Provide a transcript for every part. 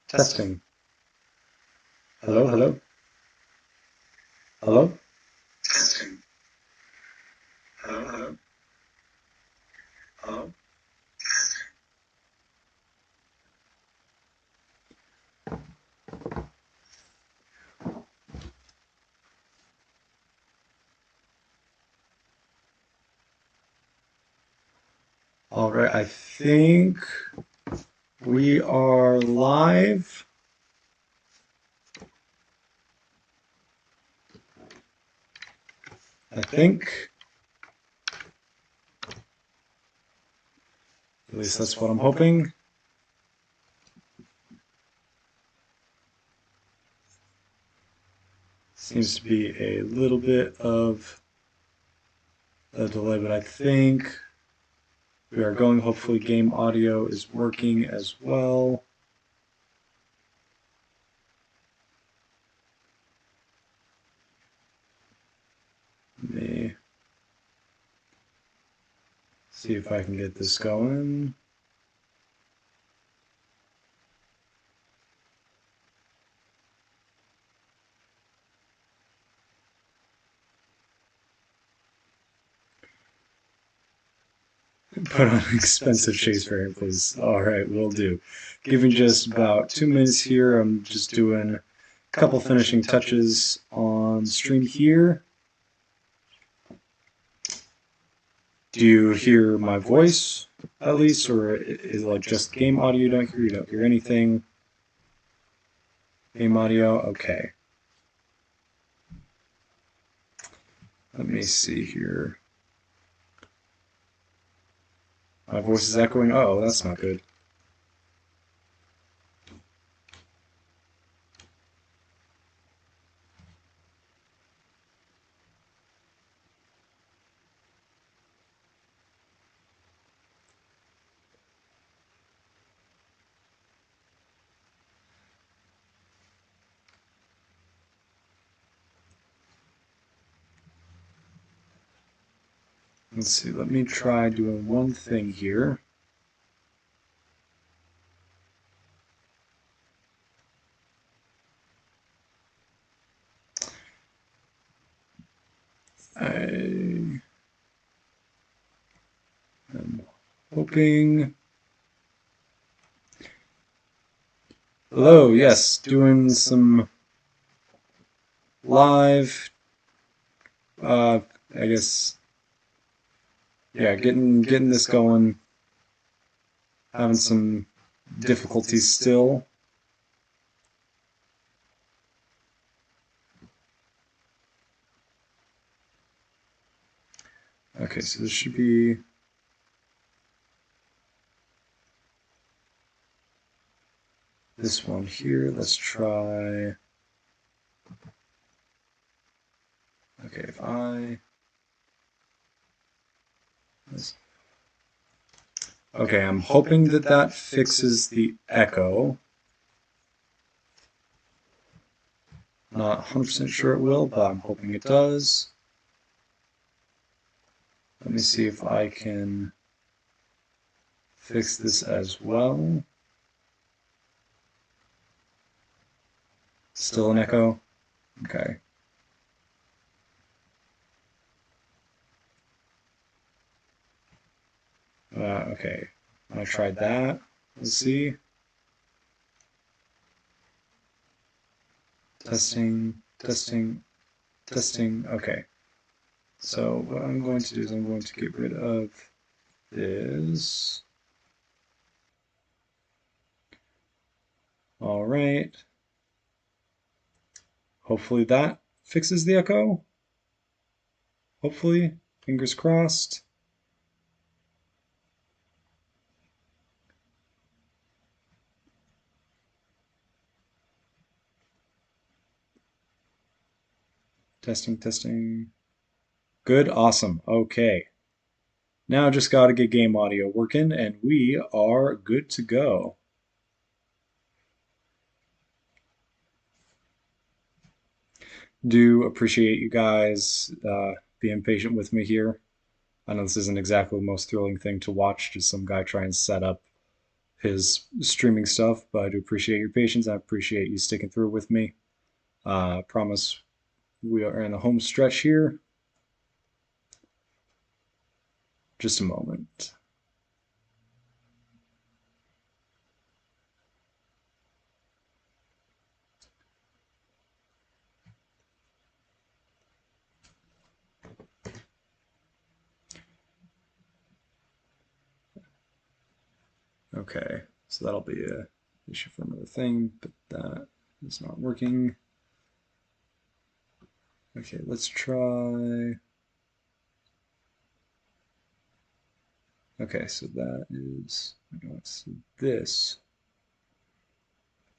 Testing. Hello, hello, hello. Testing. Hello, hello, hello. All right, I think we are live. I think. At least that's what I'm hoping. Seems to be a little bit of a delay, but I think we are going. Hopefully, game audio is working as well. Let me see if I can get this going. Put on an expensive chase variant, please. All right, will do. Giving just about 2 minutes here. I'm just doing a couple finishing touches on stream here. Do you hear my voice at least, or is it like just game audio you don't hear? You don't hear anything? Game audio? Okay. Let me see here. My voice is echoing. Oh, that's not good. Let's see. Let me try doing one thing here. I am hoping. Hello, yes, doing some live, uh, I guess, yeah, getting this going, having some difficulties still. Okay, so this should be this one here. Let's try. Okay, if I. Okay, I'm hoping that that fixes the echo. Not 100% sure it will, but I'm hoping it does. Let me see if I can fix this as well. Still an echo? Okay. Okay. I tried that. Let's see. Testing, testing, testing. Okay. So what I'm going to do is I'm going to get rid of this. All right. Hopefully that fixes the echo. Hopefully. Fingers crossed. Testing, testing. Good, awesome. Okay. Now just got to get game audio working and we are good to go. Do appreciate you guys being patient with me here. I know this isn't exactly the most thrilling thing to watch, just some guy trying to set up his streaming stuff, but I do appreciate your patience. I appreciate you sticking through with me. Promise we are in the home stretch here. Just a moment. Okay, so that'll be a issue for another thing, but that is not working. Okay, let's try. Okay, so that is, so this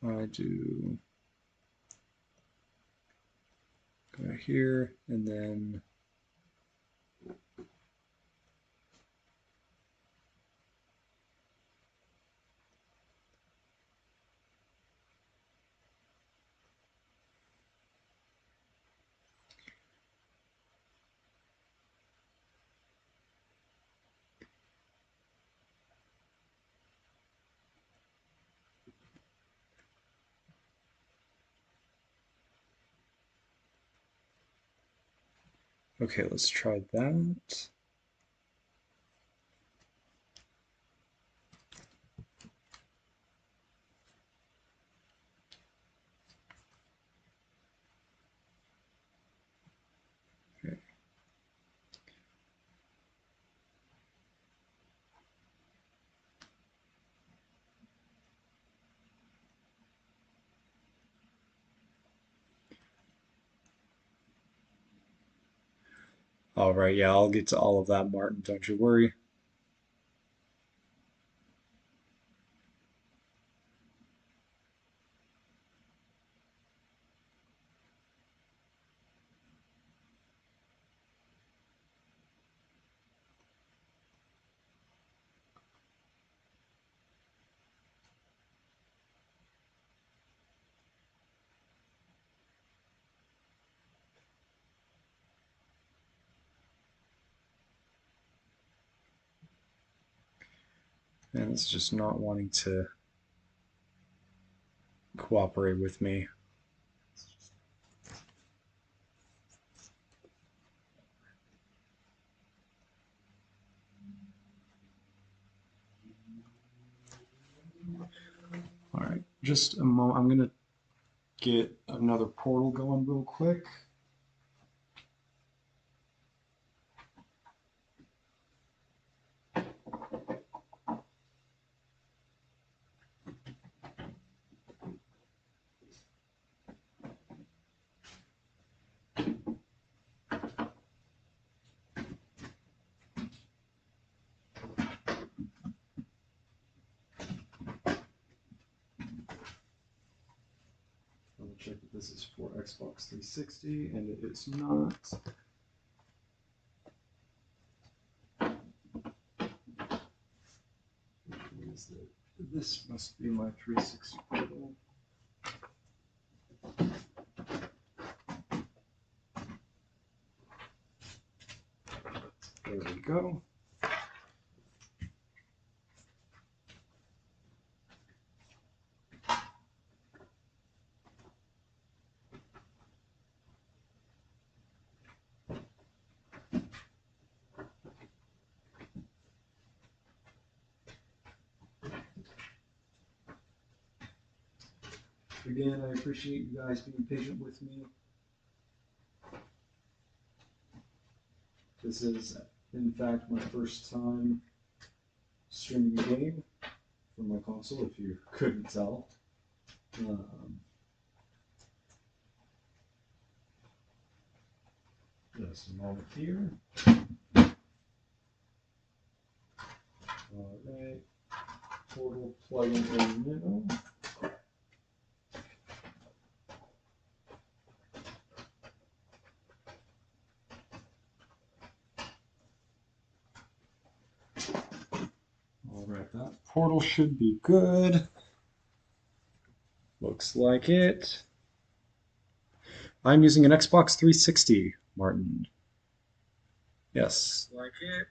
I do go here and then okay, let's try that. Okay. All right, yeah, I'll get to all of that, Martin. Don't you worry. And it's just not wanting to cooperate with me. All right, just a moment. I'm gonna get another portal going real quick. I'll check that this is for Xbox 360, and it is not. This must be my 360 portal. There we go. Again, I appreciate you guys being patient with me. This is, in fact, my first time streaming a game from my console, if you couldn't tell. Just a moment here. All right, portal plug in now. All right, that portal should be good. Looks like it. I'm using an Xbox 360, Martin. Yes. Like it.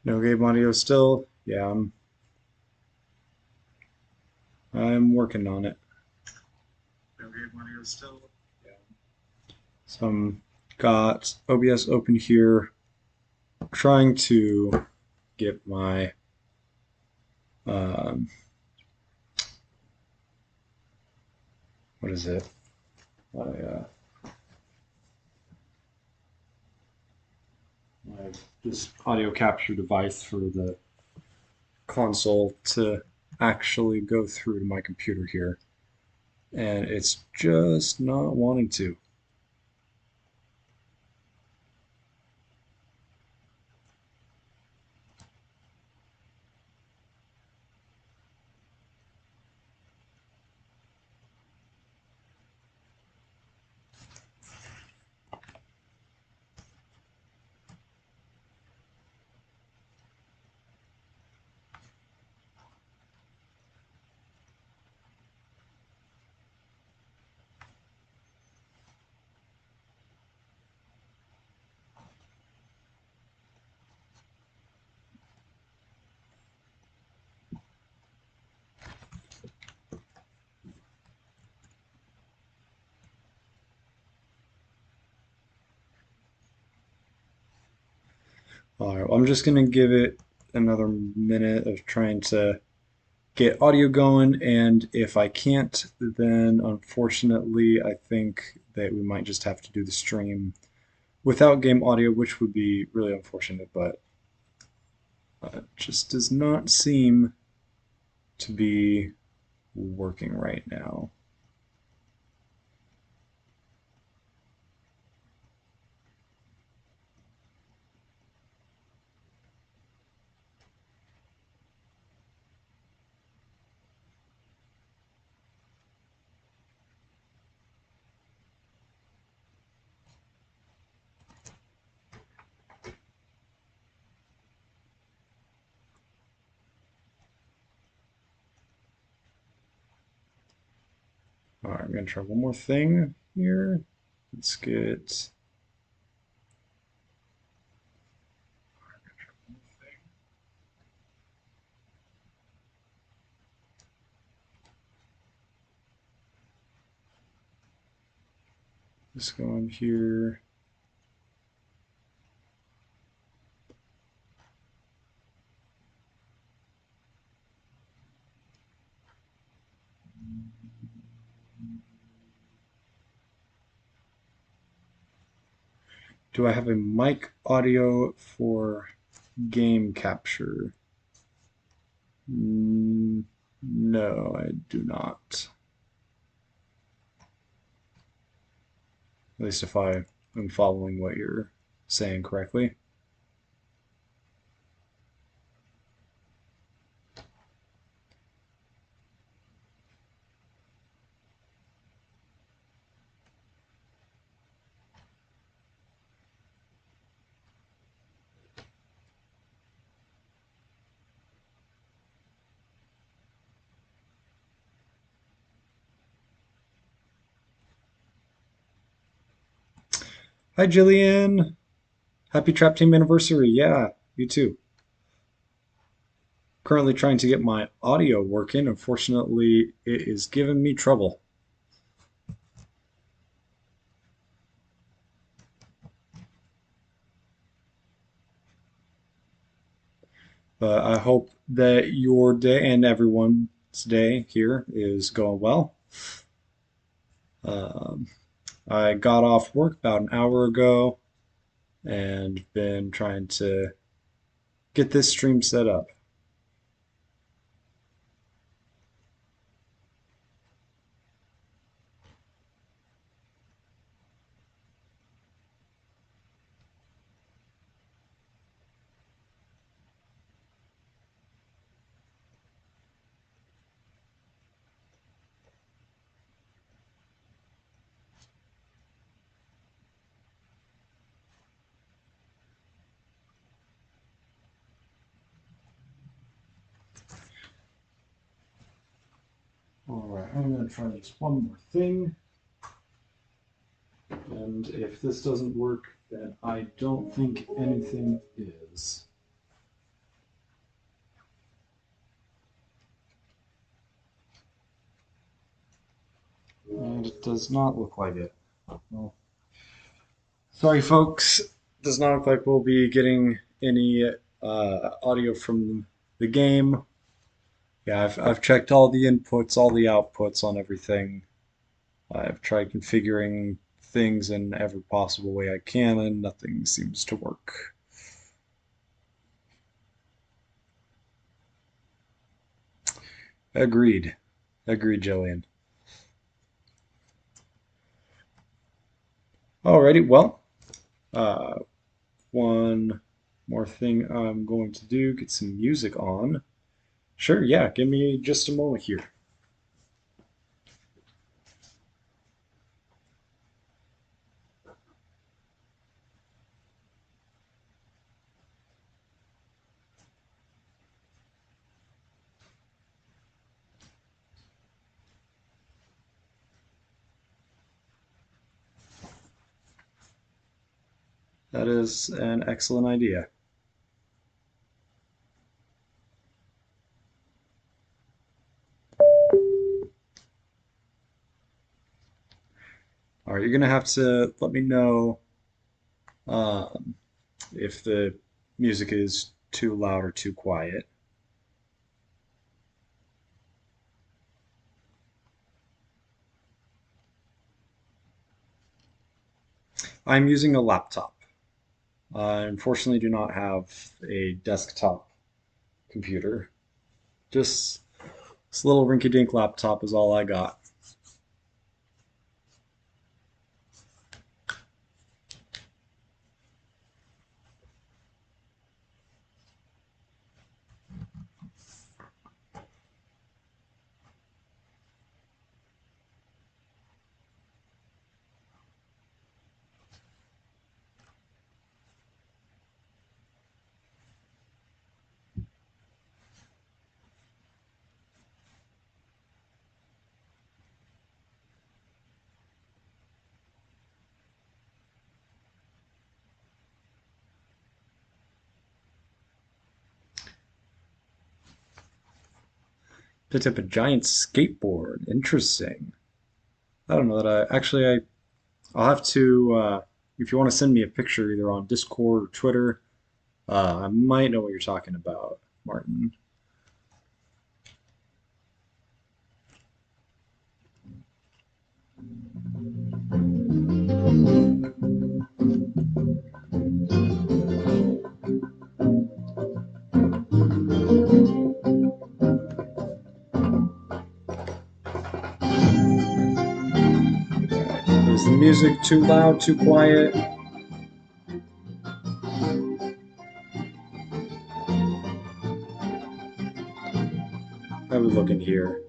No game audio still? Yeah, I'm working on it. No game audio still? Yeah. So I'm got OBS open here, trying to get my um, what is it? My this audio capture device for the console to actually go through to my computer here, and it's just not wanting to. All right, well, I'm just gonna give it another minute of trying to get audio going, and if I can't, then unfortunately, I think that we might just have to do the stream without game audio, which would be really unfortunate, but it just does not seem to be working right now. All right, I'm gonna try one more thing here. Let's get this going here. Do I have a mic audio for game capture? No, I do not. At least if I am following what you're saying correctly. Hi, Jillian. Happy Trap Team anniversary. Yeah, you too. Currently trying to get my audio working. Unfortunately, it is giving me trouble. But I hope that your day and everyone's day here is going well. Um, I got off work about an hour ago and been trying to get this stream set up. All right, I'm going to try just one more thing. And if this doesn't work, then I don't think anything is. And it does not look like it. Well, sorry, folks. Does not look like we'll be getting any audio from the game. Yeah, I've checked all the inputs, all the outputs on everything. I've tried configuring things in every possible way I can, and nothing seems to work. Agreed. Agreed, Jillian. Alrighty, well, uh, one more thing I'm going to do, get some music on. Sure, yeah, give me just a moment here. That is an excellent idea. All right, you're gonna have to let me know um, if the music is too loud or too quiet. I'm using a laptop. I unfortunately do not have a desktop computer. Just this little rinky-dink laptop is all I got. Picked up a giant skateboard. Interesting. I don't know that I'll have to if you want to send me a picture either on Discord or Twitter, I might know what you're talking about, Martin. Is the music too loud, too quiet? we looking here?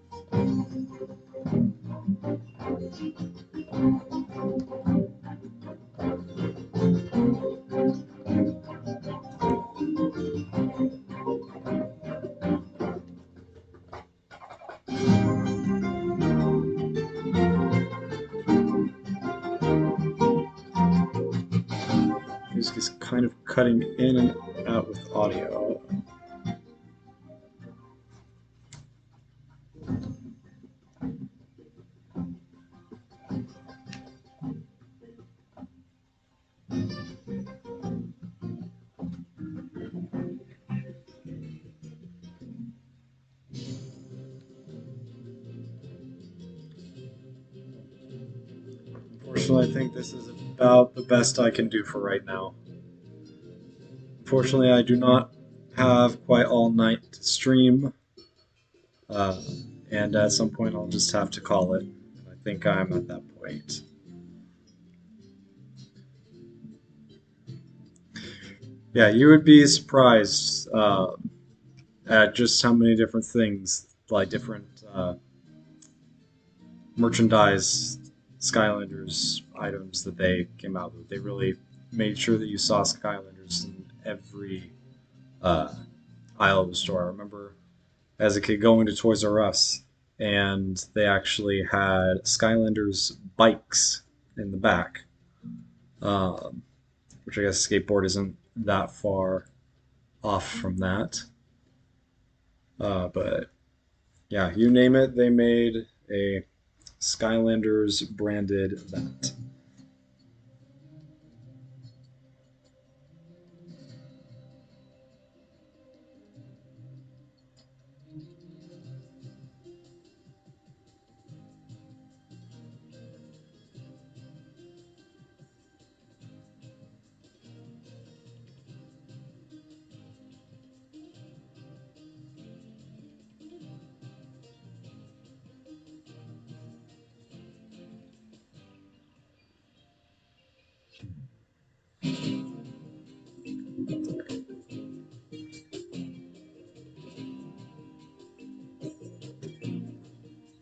Music is kind of cutting in and out with audio. Unfortunately, I think this is about the best I can do for right now. Unfortunately, I do not have quite all night to stream, uh, and at some point I'll just have to call it. And I think I'm at that point. Yeah, you would be surprised at just how many different things, like different merchandise, Skylanders items that they came out with. They really made sure that you saw Skylanders in every uh, aisle of the store. I remember as a kid going to Toys R Us, and they actually had Skylanders bikes in the back, um, which I guess skateboard isn't that far off from that. But yeah, you name it, they made a Skylanders branded event.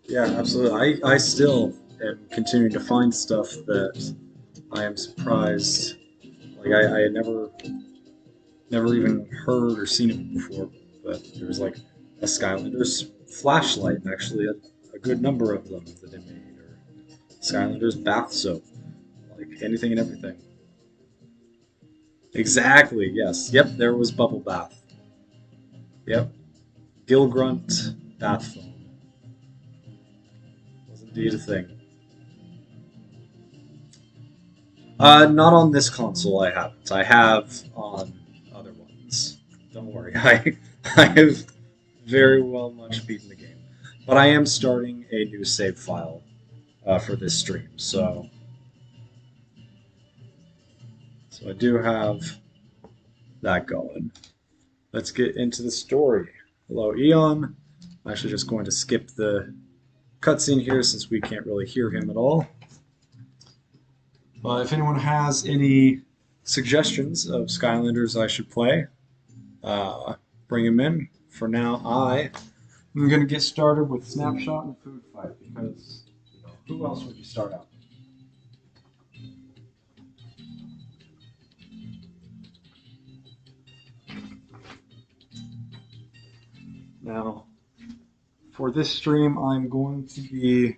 Yeah, absolutely. I still am continuing to find stuff that I am surprised. Like I had never even heard or seen it before. But there was like a Skylanders flashlight, and actually a good number of them that they made, or Skylanders bath soap, like anything and everything. Exactly. Yes. Yep. There was bubble bath. Yep. Gill grunt bath foam was indeed a thing. Not on this console. I haven't. I have on other ones. Don't worry. I have very well much beaten the game, but I am starting a new save file for this stream. So I do have that going. Let's get into the story. Hello, Eon. I'm actually just going to skip the cutscene here since we can't really hear him at all. But if anyone has any suggestions of Skylanders I should play, uh, bring them in. For now, I'm going to get started with Snapshot and Food Fight because who else would you start out? Now, for this stream, I'm going to be,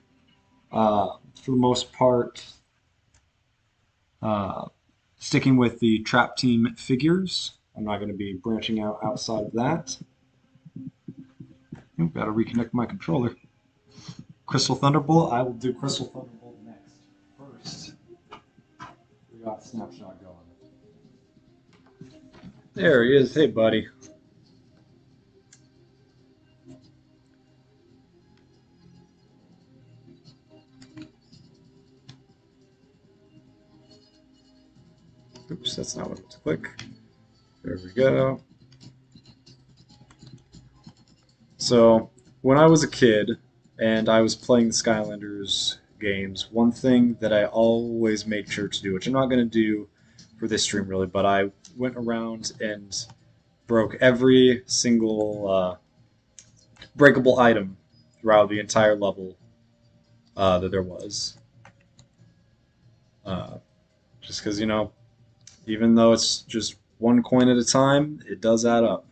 for the most part, uh, sticking with the Trap Team figures. I'm not going to be branching out outside of that. I've got to reconnect my controller. Crystal Thunderbolt, I will do Crystal Thunderbolt next. First, we got Snapshot going. There he is. Hey, buddy. Oops, that's not what I meant to click. There we go. So, when I was a kid and I was playing the Skylanders games, one thing that I always made sure to do, which I'm not going to do for this stream really, but I went around and broke every single breakable item throughout the entire level that there was. Uh, just because, even though it's just one coin at a time, it does add up.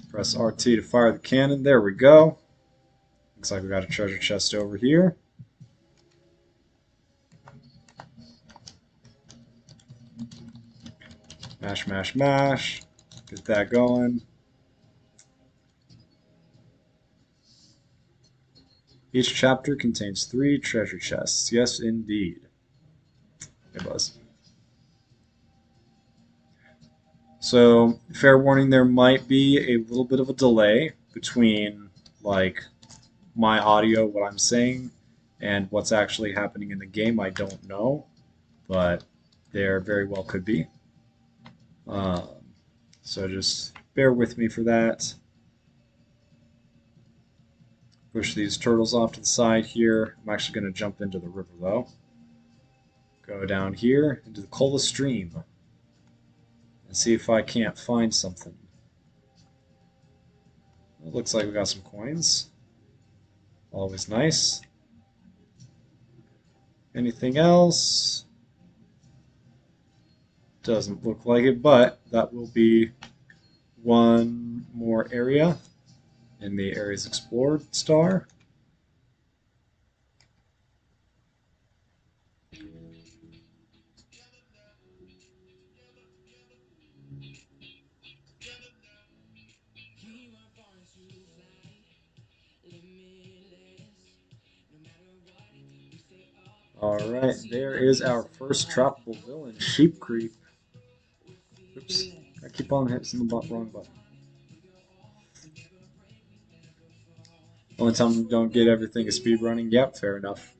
Press RT to fire the cannon. There we go. Looks like we got a treasure chest over here. Mash, mash, mash. Get that going. Each chapter contains 3 treasure chests. Yes, indeed. It was. So, fair warning, there might be a little bit of a delay between, like, my audio, what I'm saying, and what's actually happening in the game. I don't know, but there very well could be. Um, so just bear with me for that. Push these turtles off to the side here. I'm actually going to jump into the river, though. Go down here into the Cola Stream and see if I can't find something. It looks like we got some coins. Always nice. Anything else? Doesn't look like it, but that will be one more area in the areas explored star. Alright, there is our first tropical villain, Sheep Creep. Oops, I keep on hitting the wrong button. Only time we don't get everything is speedrunning. Yep, fair enough.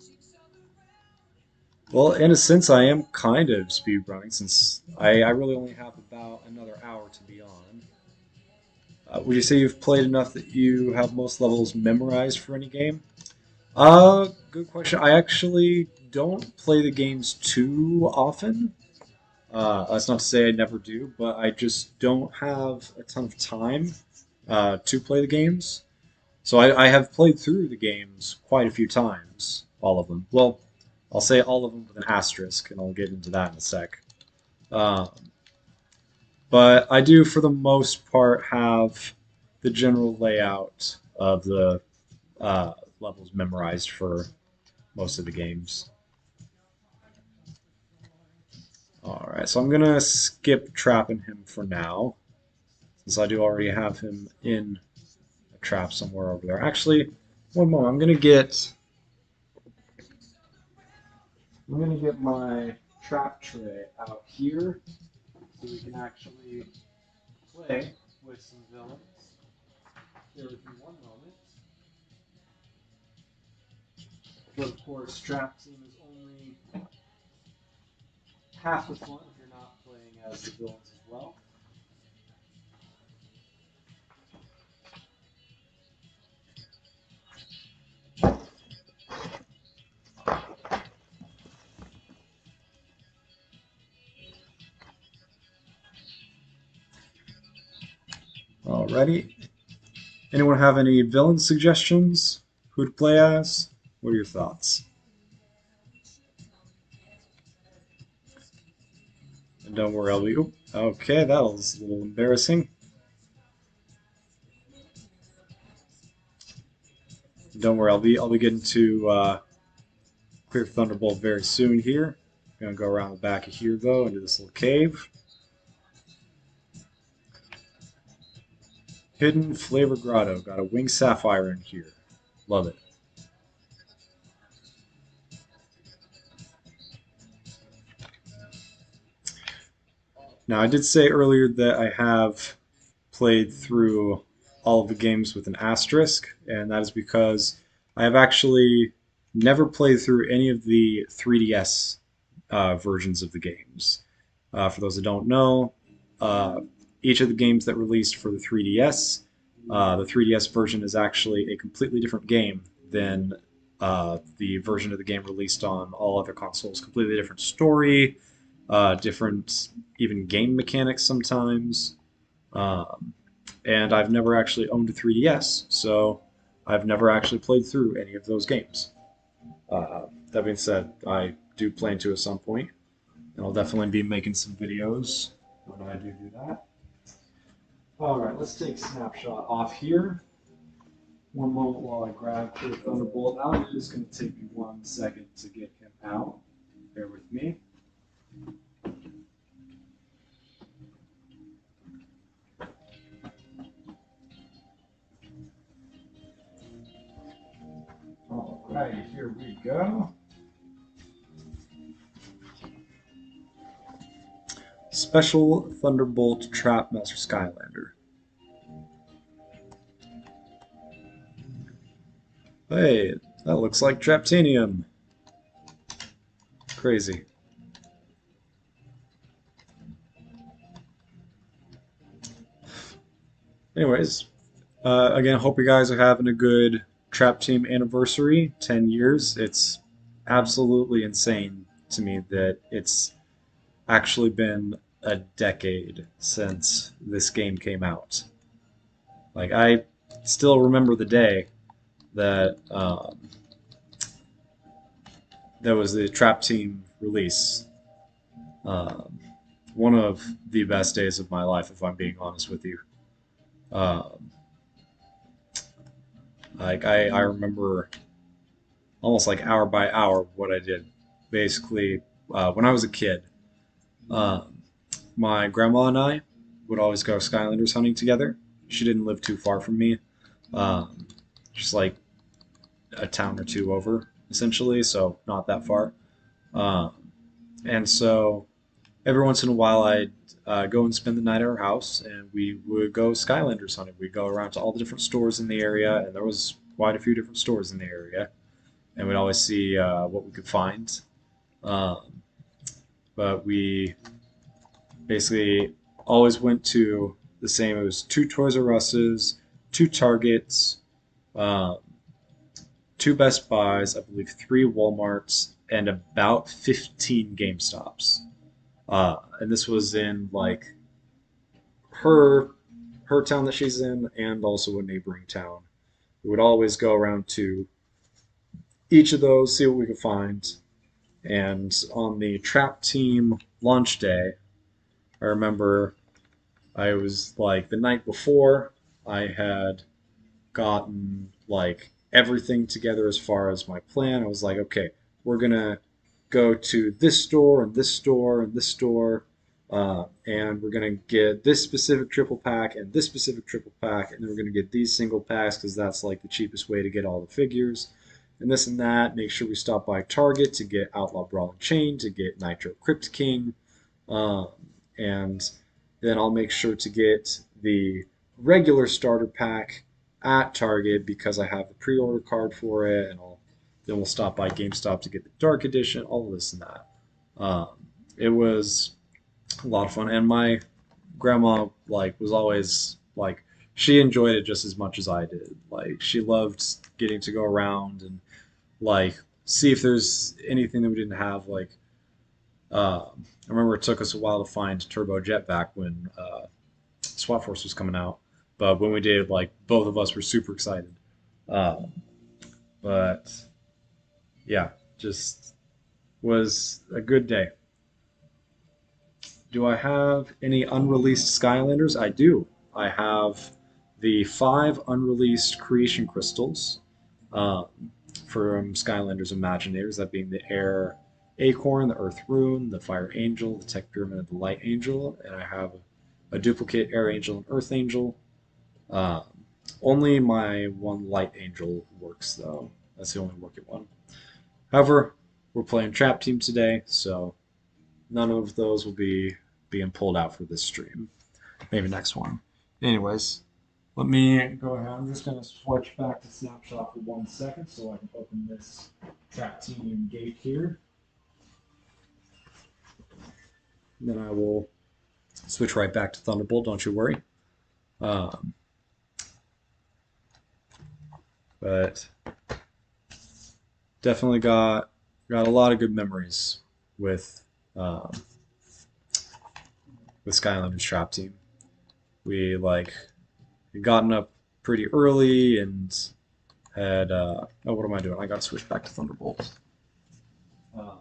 Well, in a sense, I am kind of speedrunning since I really only have about another hour to be on. Would you say you've played enough that you have most levels memorized for any game? Good question. I actually don't play the games too often. That's not to say I never do, but I just don't have a ton of time to play the games. So I have played through the games quite a few times, all of them. Well, I'll say all of them with an asterisk, and I'll get into that in a sec. Um, but I do, for the most part, have the general layout of the levels memorized for most of the games. Alright, so I'm going to skip trapping him for now, since I do already have him in a trap somewhere over there. Actually, one moment, I'm going to get my trap tray out here so we can actually play with some villains. Bear with me one moment. But of course, trap team is only half the fun if you're not playing as the villains as well. Alrighty. Anyone have any villain suggestions? Who to play as? What are your thoughts? And don't worry, I'll be. Oop, okay, that was a little embarrassing. Don't worry, I'll be getting to Clear Thunderbolt very soon here. I'm gonna go around the back of here though into this little cave. Hidden Flavor Grotto. Got a winged sapphire in here. Love it. Now I did say earlier that I have played through all of the games with an asterisk, and that is because I have actually never played through any of the 3DS versions of the games. For those that don't know, uh, each of the games that released for the 3DS version is actually a completely different game than the version of the game released on all other consoles. Completely different story, different even game mechanics sometimes. Um, and I've never actually owned a 3DS, so I've never actually played through any of those games. That being said, I do plan to at some point, and I'll definitely be making some videos when I do that. All right, let's take a snapshot off here. One moment while I grab the Thunderbolt out. It is going to take me 1 second to get him out. Bear with me. All right, here we go. Special Thunderbolt Trap Master Skylander. Hey, that looks like Traptanium. Crazy. Anyways, again, hope you guys are having a good Trap Team anniversary. 10 years. It's absolutely insane to me that it's actually been a decade since this game came out. Like, I still remember the day that that was the Trap Team release. Um, One of the best days of my life, if I'm being honest with you. Um, I remember almost like hour by hour what I did. Basically, when I was a kid, um, my grandma and I would always go Skylanders hunting together. She didn't live too far from me, um, just like a town or two over, essentially, so not that far. Um, and so every once in a while, I'd go and spend the night at her house, and we would go Skylanders hunting. We'd go around to all the different stores in the area, and there was quite a few different stores in the area, and we'd always see what we could find. Um, but we basically always went to the same. It was two Toys R Us's, two Targets, um, two Best Buys, I believe three Walmarts, and about 15 GameStops. And this was in like her her town that she's in, and also a neighboring town. We would always go around to each of those, see what we could find. And on the trap team launch day, I remember I was like the night before, I had gotten like everything together as far as my plan. I was like, okay, we're gonna go to this store and this store and this store, and we're gonna get this specific triple pack and this specific triple pack, and then we're gonna get these single packs because that's like the cheapest way to get all the figures. And this and that. Make sure we stop by Target to get Outlaw Brawl and Chain, to get Nitro Crypt King, um, and then I'll make sure to get the regular starter pack at Target because I have the pre-order card for it, and then we'll stop by GameStop to get the Dark Edition, all of this and that. Um, it was a lot of fun, and my grandma like was always like she enjoyed it just as much as I did. Like she loved getting to go around and like see if there's anything that we didn't have. Like I remember it took us a while to find Turbo Jet back when SWAT Force was coming out, but when we did, like both of us were super excited. Um, but yeah, just was a good day. Do I have any unreleased Skylanders? I do. I have the five unreleased creation crystals um, from Skylanders Imaginators, that being the Air Acorn, the Earth Rune, the Fire Angel, the Tech Pyramid, and the Light Angel, and I have a duplicate Air Angel and Earth Angel. Um, Only my one Light Angel works, though. That's the only working one. However, we're playing Trap Team today, so none of those will be being pulled out for this stream. Maybe next one. Anyways, let me go ahead. I'm just going to switch back to Snapshot for 1 second so I can open this Trap Team gate here. And then I will switch right back to Thunderbolt, don't you worry. Um, but definitely got a lot of good memories with um, with Skylanders Trap Team. We like had gotten up pretty early and had oh, what am I doing? I gotta switch back to Thunderbolt. Uh,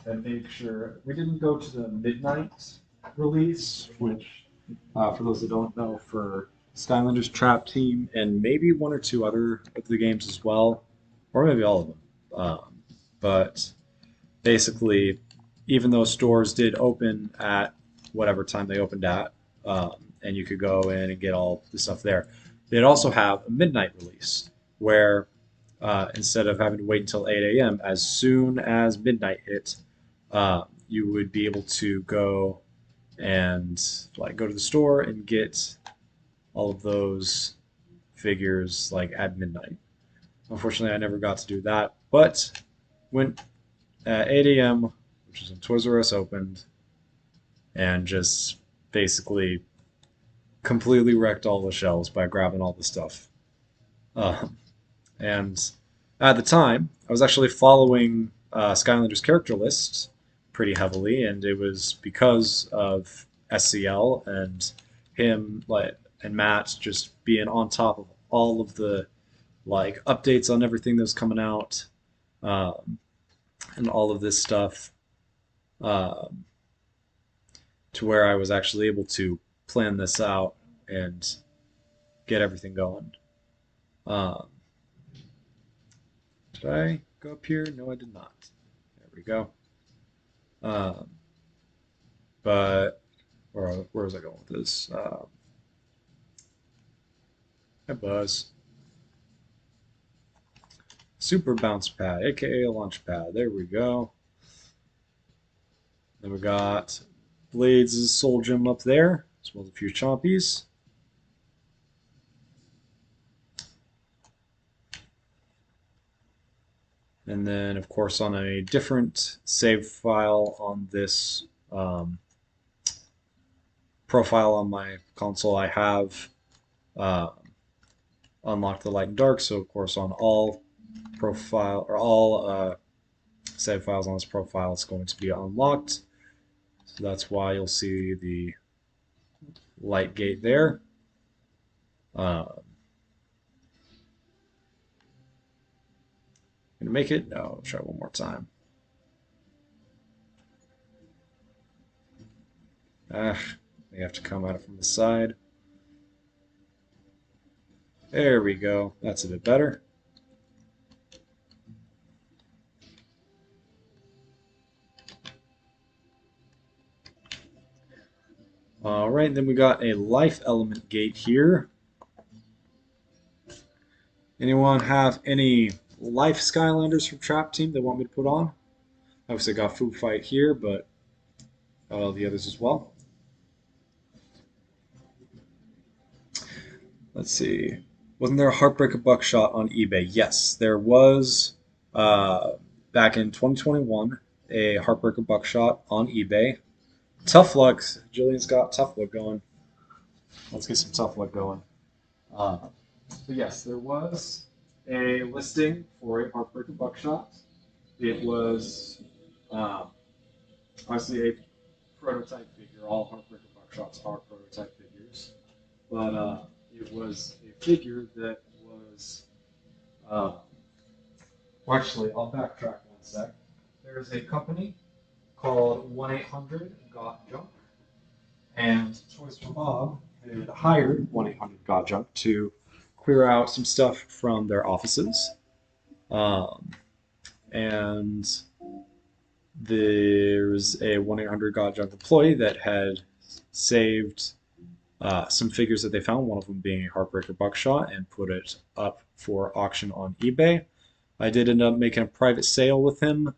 and make sure we didn't go to the midnight release, which for those that don't know, for Skylanders Trap Team and maybe one or two other of the games as well, or maybe all of them. But basically, even though stores did open at whatever time they opened at, and you could go in and get all the stuff there, they'd also have a midnight release where instead of having to wait until 8 a.m., as soon as midnight hit, you would be able to go and like go to the store and get all of those figures like at midnight. Unfortunately, I never got to do that, but went at 8 a.m., which is when Toys R Us opened, and just basically completely wrecked all the shelves by grabbing all the stuff. And at the time, I was actually following Skylanders character lists pretty heavily, and it was because of SCL and him like and Matt just being on top of all of the like updates on everything that's coming out, um, and all of this stuff, um, to where I was actually able to plan this out and get everything going. Um, did I go up here? No, I did not. There we go. Um, but where was I going with this? Hi, Buzz. Super bounce pad, aka a launch pad. There we go. Then we got Blades' soul gem up there, as well as a few chompies. And then, of course, on a different save file on this profile on my console, I have uh, unlocked the light and dark. So, of course, on all profile or all save files on this profile, it's going to be unlocked. So that's why you'll see the light gate there. Gonna make it? No, I'll try one more time. You have to come at it from the side. There we go. That's a bit better. All right, then we got a life element gate here. Anyone have any life Skylanders from Trap Team they want me to put on? Obviously, I got Food Fight here, but all the others as well. Let's see. Wasn't there a Heartbreaker Buckshot on eBay? Yes, there was back in 2021 a Heartbreaker Buckshot on eBay. Tough luck. Jillian's got tough luck going. Let's get some tough luck going. So yes, there was a listing for a Heartbreaker Buckshot. It was obviously a prototype figure. All Heartbreaker Buckshots are prototype figures, but it was a figure that was. Well, actually, I'll backtrack one sec. There's a company called 1-800 Got Junk, and Toys for Bob had hired 1-800 Got Junk to clear out some stuff from their offices. And there's a 1-800 Got Junk employee that had saved some figures that they found, one of them being a Heartbreaker Buckshot, and put it up for auction on eBay. I did end up making a private sale with him,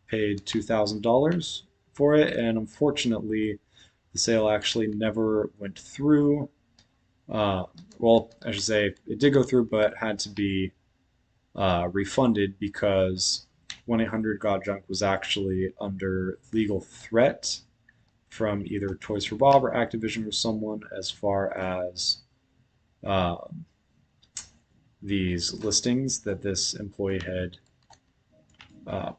paid $2,000 for it, and unfortunately, the sale actually never went through. Well, I should say it did go through, but had to be refunded because 1-800 Got Junk was actually under legal threat from either Toys for Bob or Activision or someone as far as these listings that this employee had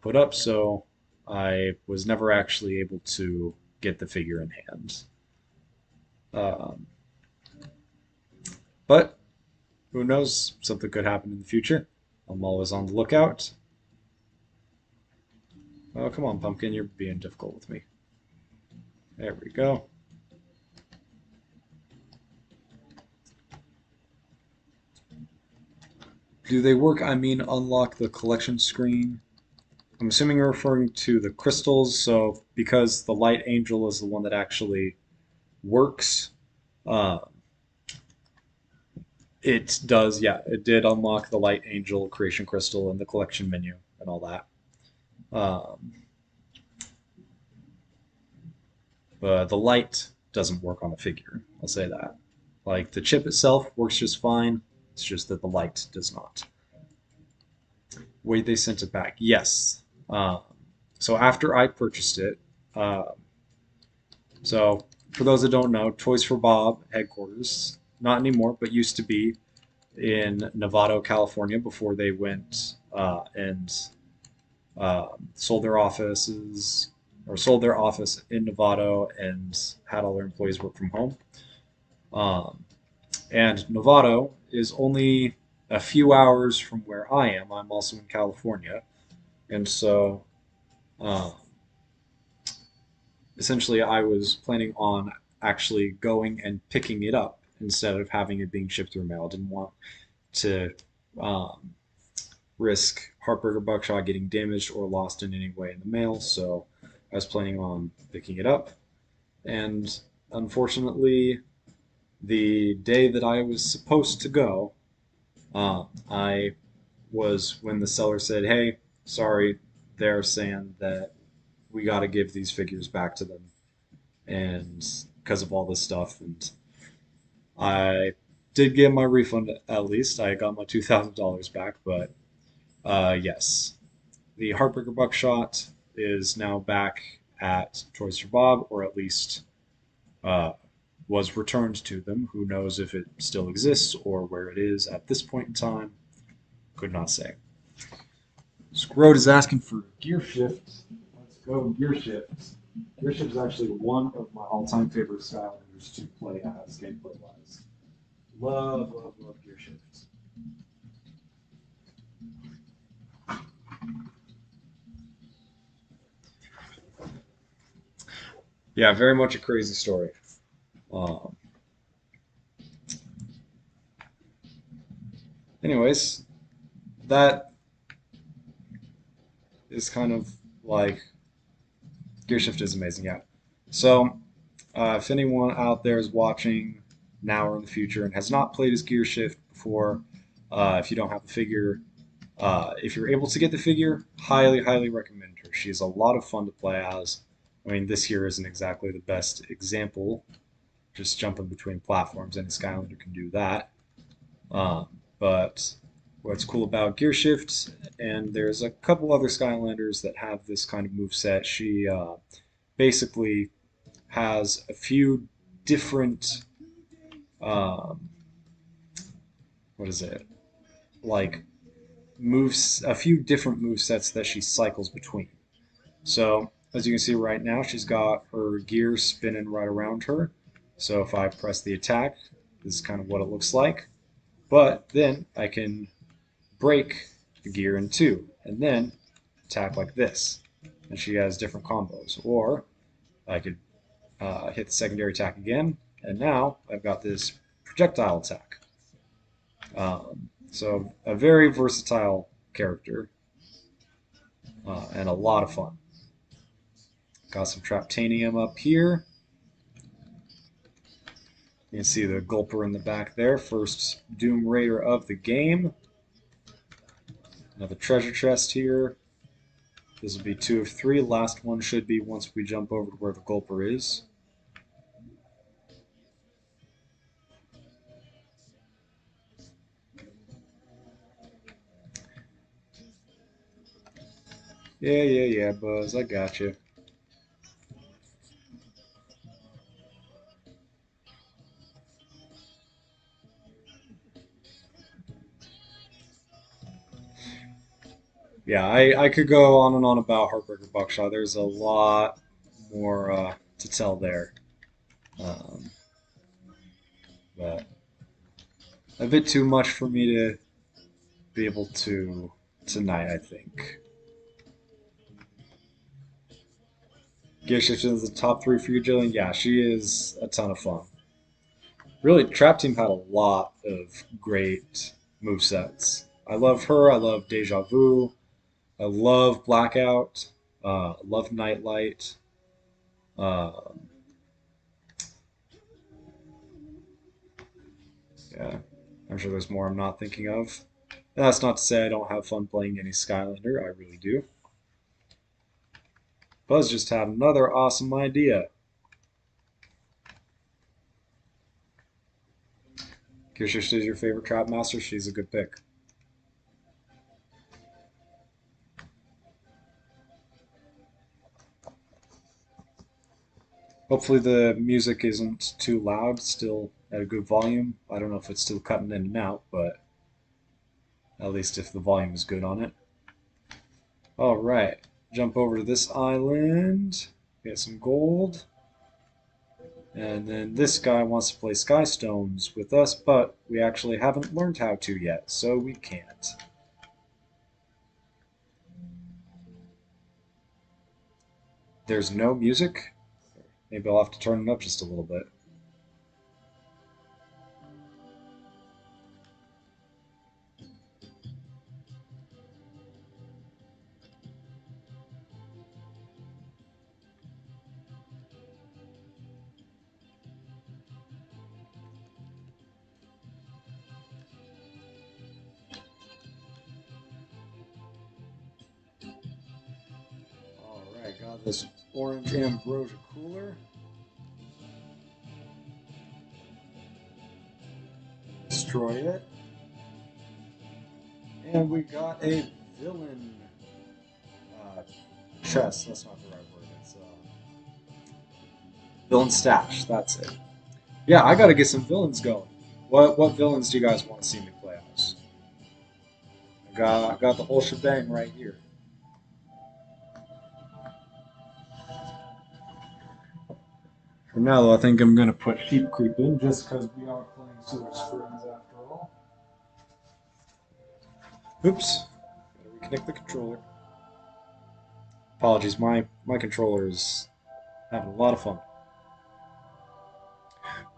put up. So I was never actually able to get the figure in hand. Um, but who knows? Something could happen in the future. I'm always on the lookout. Oh, come on, Pumpkin, you're being difficult with me. There we go. Do they work? I mean, unlock the collection screen. I'm assuming you're referring to the crystals, so because the light angel is the one that actually works, uh, it does, yeah, it did unlock the light angel creation crystal and the collection menu and all that. Um, but the light doesn't work on the figure, I'll say that. Like the chip itself works just fine, it's just that the light does not. Wait, they sent it back. Yes. Um, so after I purchased it, uh, so for those that don't know, Toys for Bob headquarters, not anymore, but used to be in Novato, California before they went and sold their offices or sold their office in Novato and had all their employees work from home. Um, and Novato is only a few hours from where I am. I'm also in California. And so um, essentially, I was planning on actually going and picking it up instead of having it being shipped through mail. I didn't want to um, risk Heartburger Buckshot getting damaged or lost in any way in the mail, so I was planning on picking it up. And unfortunately, the day that I was supposed to go, I was when the seller said, "Hey, sorry, they're saying that we got to give these figures back to them, and because of all this stuff." And I did get my refund at least. I got my $2,000 back, but yes, the Heartbreaker Buckshot is now back at Toys for Bob, or at least uh, was returned to them. Who knows if it still exists or where it is at this point in time? Could not say. Scrode is asking for Gear Shift. Let's go Gear Shift. Gear Shift is actually one of my all-time favorite Skylanders to play as gameplay-wise. Love, love, love Gear Shift. Yeah, very much a crazy story. Um, anyways, that is kind of like Gear Shift is amazing. Yeah. So, if anyone out there is watching now or in the future and has not played as Gear Shift before, if you don't have the figure, if you're able to get the figure, highly, highly recommend her. She's a lot of fun to play as. I mean, this here isn't exactly the best example, just jumping between platforms, and a Skylander can do that. Um, but what's cool about Gear Shift, and there's a couple other Skylanders that have this kind of move set. She basically has a few different, um, what is it, like moves, a few different move sets that she cycles between. So as you can see right now, she's got her gears spinning right around her. So if I press the attack, this is kind of what it looks like. But then I can break the gear in two, and then attack like this. And she has different combos. Or I could hit the secondary attack again, and now I've got this projectile attack. So a very versatile character and a lot of fun. Got some Traptanium up here. You can see the Gulper in the back there. First Doom Raider of the game. Another treasure chest here. This will be 2 of 3. Last one should be once we jump over to where the Gulper is. Yeah, Buzz, I got you. Yeah, I could go on and on about Heartbreaker Buckshot. There's a lot more to tell there. Um, but a bit too much for me to be able to tonight, I think. Gear Shifter is the top three for you, Jillian. Yeah, she is a ton of fun. Really, Trap Team had a lot of great movesets. I love her. I love Deja Vu. I love Blackout. I love Nightlight. Uh, yeah, I'm sure there's more I'm not thinking of. And that's not to say I don't have fun playing any Skylander. I really do. Buzz just had another awesome idea. Kirshis is your favorite Trap Master. She's a good pick. Hopefully the music isn't too loud, still at a good volume. I don't know if it's still cutting in and out, but at least if the volume is good on it. All right, jump over to this island, get some gold. And then this guy wants to play Sky Stones with us, but we actually haven't learned how to yet, so we can't. There's no music. Maybe I'll have to turn it up just a little bit. Alright, got this orange ambrosia cooler. Destroy it. And we got a villain uh, chest. That's not the right word. It's villain stash. That's it. Yeah, I gotta get some villains going. What villains do you guys want to see me play as? I got the whole shebang right here. For now, though, I think I'm gonna put Sheep Creep in just because we are playing Silver Springs after all. Oops. Gotta reconnect the controller. Apologies, my controller is having a lot of fun.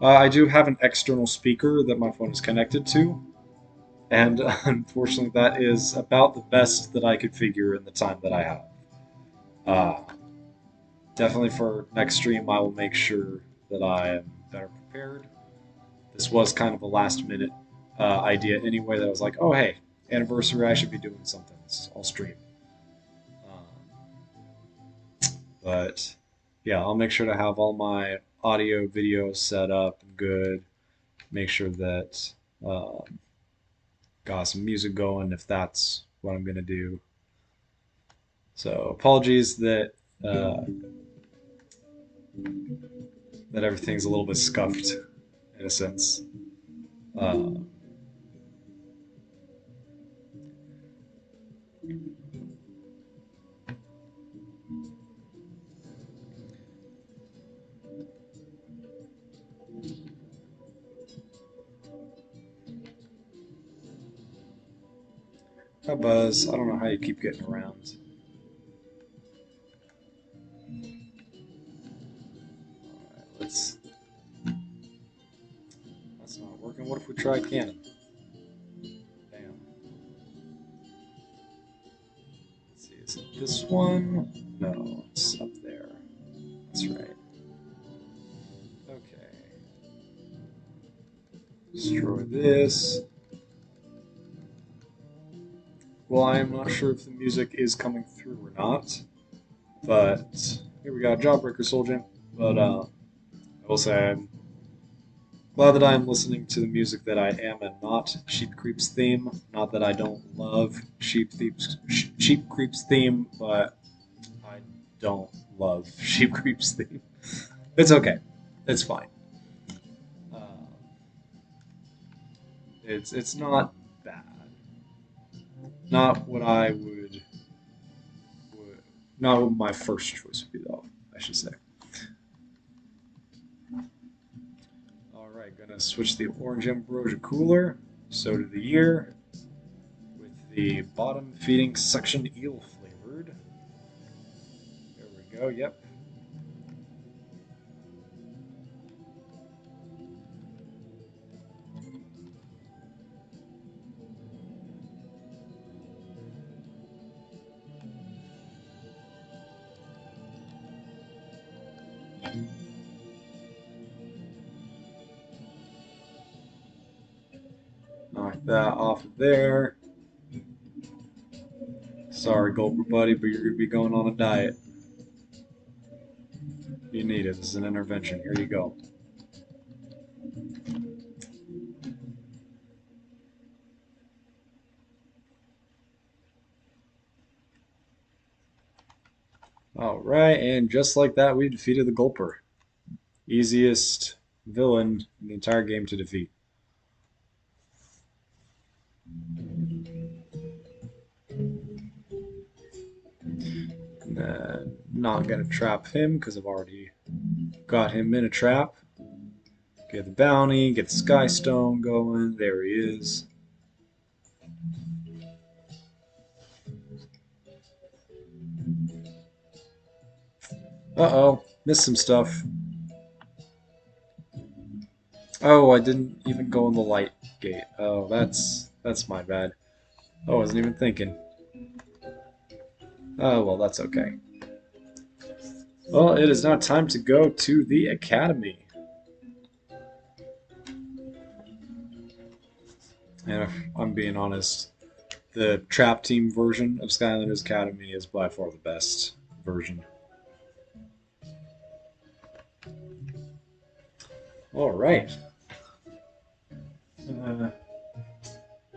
I do have an external speaker that my phone is connected to, and unfortunately, that is about the best that I could figure in the time that I have. Uh, Definitely for next stream, I will make sure that I am better prepared. This was kind of a last minute idea anyway. That I was like, oh hey, anniversary, I should be doing something. I'll stream. But yeah, I'll make sure to have all my audio, video set up and good. Make sure that got some music going if that's what I'm gonna do. So apologies that that everything's a little bit scuffed in a sense. Uh, Hi Buzz, I don't know how you keep getting around. Alright, that's not working. What if we try cannon? Damn. Let's see, is it this one? No, it's up there. That's right. Okay. Destroy this. Well, I am not sure if the music is coming through or not, but here we go, Jawbreaker Soul Gem. But I will say I'm glad that I am listening to the music that I am and not Sheep Creep's theme. Not that I don't love Sheep Creep's theme, but I don't love Sheep Creep's theme. It's okay. It's fine. Uh, it's not bad. Not what I would not what my first choice would be though. I should say. Alright, gonna switch the orange ambrosia cooler, soda of the year, with the bottom feeding suction eel flavored. There we go, yep. Knock that off of there. Sorry, Gulper buddy, but you're gonna be going on a diet. You need it. This is an intervention. Here you go. Alright, and just like that, we defeated the Gulper. Easiest villain in the entire game to defeat. Not gonna trap him because I've already got him in a trap. Get the bounty, get the Sky Stone going. There he is. Uh-oh, missed some stuff. Oh, I didn't even go in the light gate. Oh, that's my bad. I wasn't even thinking. Oh, well, that's okay. Well, it is now time to go to the Academy. And if I'm being honest, the Trap Team version of Skylanders Academy is by far the best version. Alright.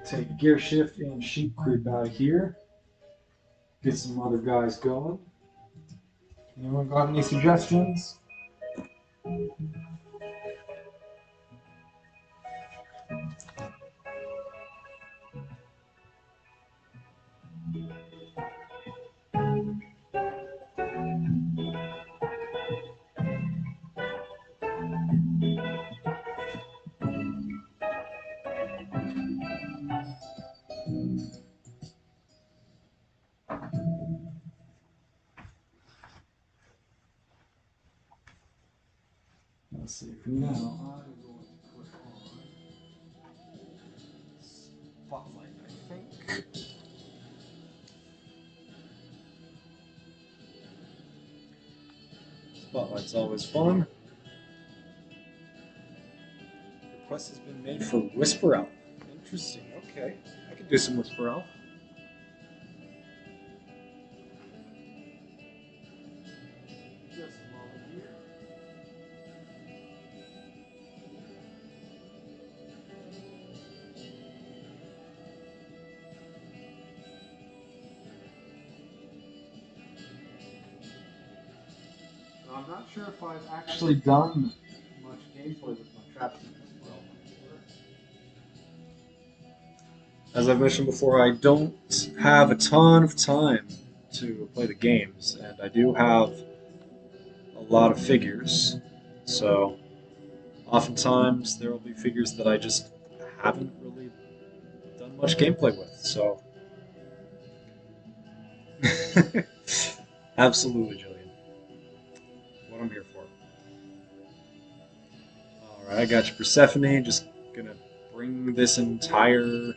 Take a gear shift and sheep creep out of here. Get some other guys going. Anyone got any suggestions? Let's see, for now, I'm going to put on Spotlight, I think. Spotlight's always fun. Request has been made for Whisper Elf. Interesting, okay. I can do some Whisper Elf. Just a moment here. I'm not sure if I've actually done much gameplay with my Trap Team Whisper Elf before. As I've mentioned before, I don't have a ton of time to play the games, and I do have a lot of figures, so oftentimes there will be figures that I just haven't really done much gameplay with, so absolutely, Jillian. What I'm here for. Alright, I got you, Persephone. Just gonna bring this entire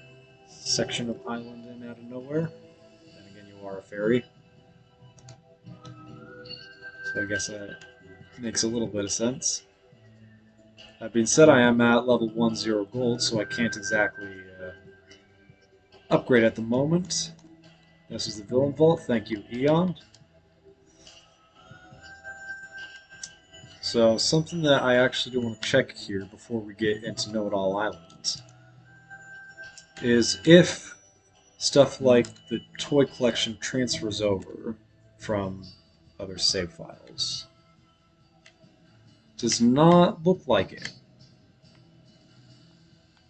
section of island in out of nowhere. Then again, you are a fairy. So I guess that makes a little bit of sense. That being said, I am at level 10 gold, so I can't exactly upgrade at the moment. This is the Villain Vault. Thank you, Eon. So something that I actually do want to check here before we get into Know-It-All Island is if stuff like the toy collection transfers over from other save files. Does not look like it.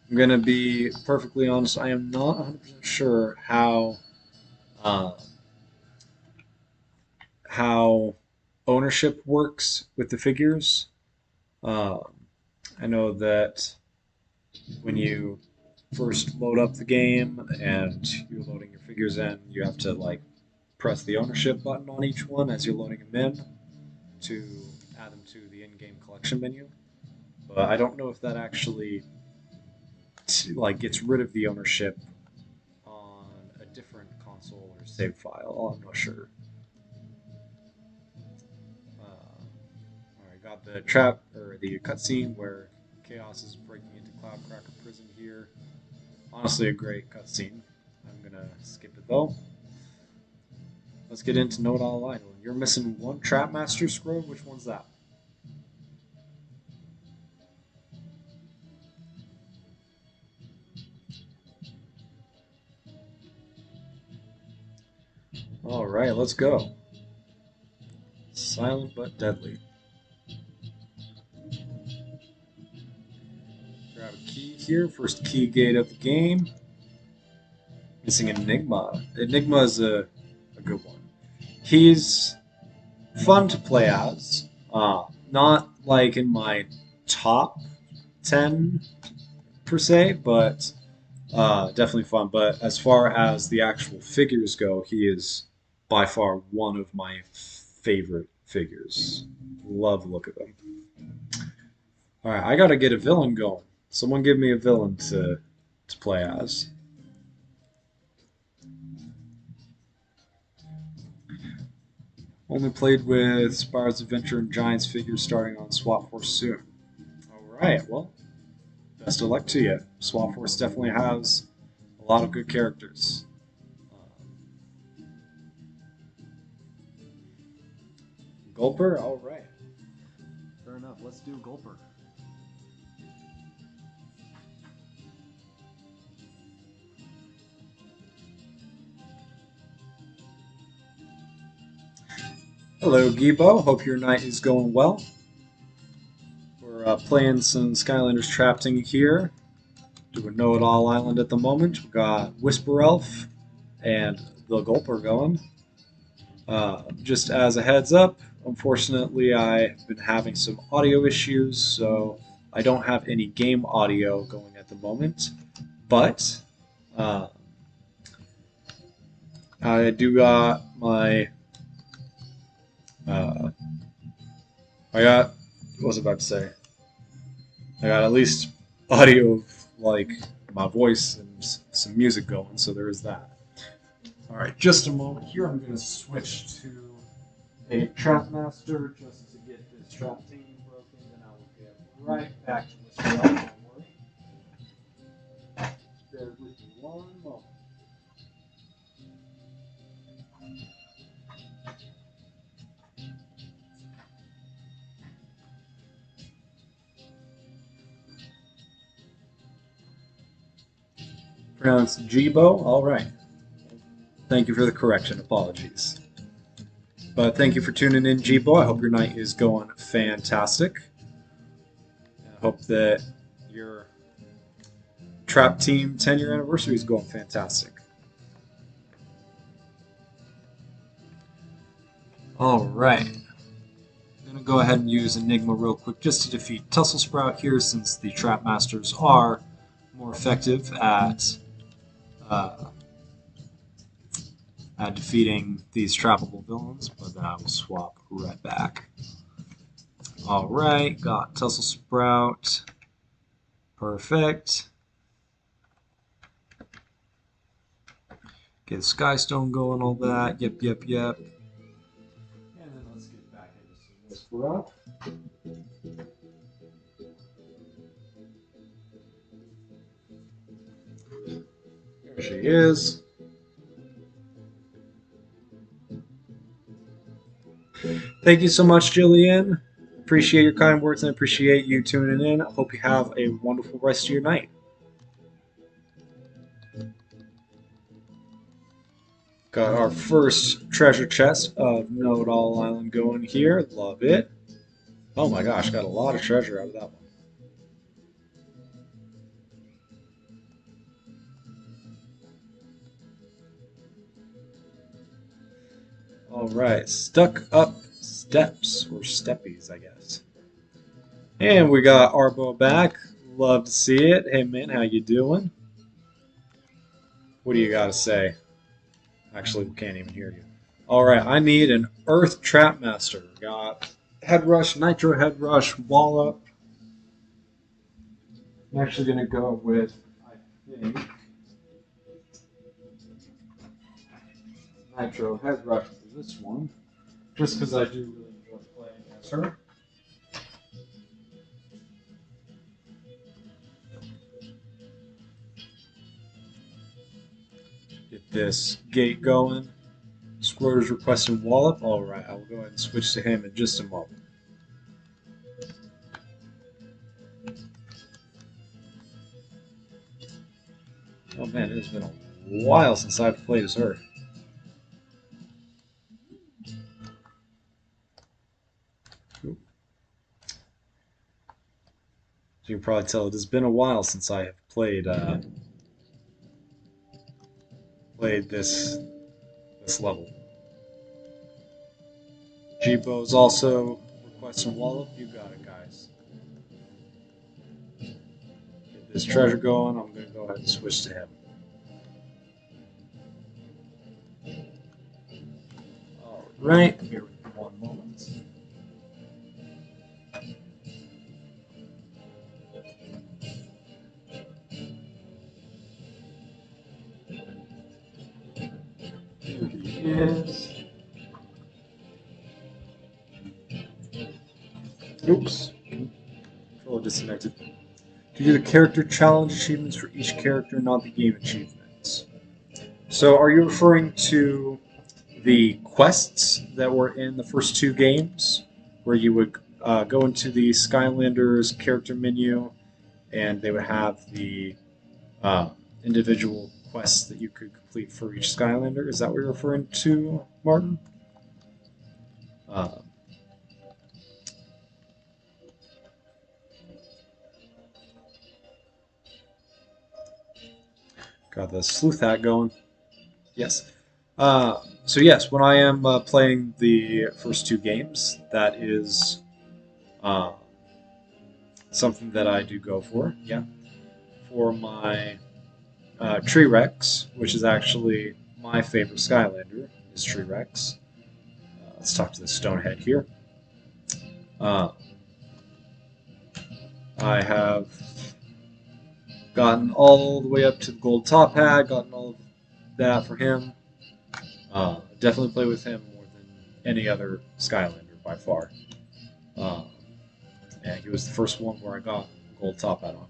I'm going to be perfectly honest, I am not 100% sure how ownership works with the figures. I know that when you first load up the game and you're loading your figures in, you have to like press the ownership button on each one as you're loading them in to add them to the in-game collection menu. But I don't know if that actually like gets rid of the ownership on a different console or save file. I'm not sure. Alright, got the trap or the cutscene where Chaos is breaking into Cloudcracker Prison here. Honestly, a great cutscene. I'm gonna skip it though. Let's get into Know It All Island. You're missing one Trapmaster scroll. Which one's that? All right, let's go. Silent but deadly. Grab a key here. First key gate of the game. Missing Enigma. Enigma is a good one. He's fun to play as. Not like in my top 10 per se, but definitely fun. But as far as the actual figures go, he is by far one of my favorite figures. Love the look of him. All right, I gotta get a villain going. Someone give me a villain to play as. Only played with Spyro's Adventure and Giants figures starting on Swap Force soon. All right, well, best of luck to you. Swap Force definitely has a lot of good characters. Gulper, all right. Fair enough. Let's do Gulper. Hello, Gibo. Hope your night is going well. We're playing some Skylanders Trapting here. Doing Know It All Island at the moment. We got Whisper Elf and the Gulper going. Just as a heads up, unfortunately, I've been having some audio issues, so I don't have any game audio going at the moment. But uh, I do got my. I got. What was I about to say? I got at least audio of like my voice and some music going, so there is that. All right, just a moment here. I'm going to switch to a Trapmaster just to get this trap team broken, then I will get right back to this stuff. Don't worry. Bear with me one moment. Pronounced Jibo. All right. Thank you for the correction. Apologies. But thank you for tuning in, Jibo. I hope your night is going fantastic. I hope that your Trap Team 10-year anniversary is going fantastic. All right. I'm going to go ahead and use Enigma real quick just to defeat Tussle Sprout here, since the Trap Masters are more effective uh, at defeating these trappable villains, but then I will swap right back. Alright, got Tussle Sprout. Perfect. Get Skystone going, all that. Yep. And then let's get back into some Whisper Up. There she is. Thank you so much, Jillian. Appreciate your kind words and appreciate you tuning in. I hope you have a wonderful rest of your night. Got our first treasure chest of Know It All Island going here. Love it. Oh my gosh, got a lot of treasure out of that one. All right, stuck up steps or steppies, I guess. And we got Arbo back. Love to see it. Hey man, how you doing? What do you got to say? Actually, we can't even hear you. All right, I need an Earth Trapmaster. Got Head Rush, Nitro Head Rush, Wallop. I'm actually gonna go with, I think, Nitro Head Rush for this one, just because I do really enjoy playing as her. Get this gate going. Squirter's requesting Wallop. All right, I will go ahead and switch to him in just a moment. Oh man, it has been a while since I've played as her. Oop. So you can probably tell it has been a while since I have played this level. Jibo's also requesting Wallop. You got it, guys. Get this treasure going. I'm going to go ahead and switch to him. All right, here with 1 moment. Here he is. Oops. Controller disconnected. To do the character challenge achievements for each character, not the game achievements. So, are you referring to the quests that were in the first two games, where you would go into the Skylanders character menu, and they would have the uh, individual quests that you could complete for each Skylander? Is that what you're referring to, Martin? Uh, got the sleuth hat going. Yes. So yes, when I am playing the first two games, that is uh, something that I do go for. Yeah, for my Tree Rex, which is actually my favorite Skylander, is Tree Rex. Let's talk to the Stonehead here. Uh, I have gotten all the way up to the gold top hat, gotten all of that for him. Definitely play with him more than any other Skylander by far. Uh, and he was the first one where I got gold top hat on.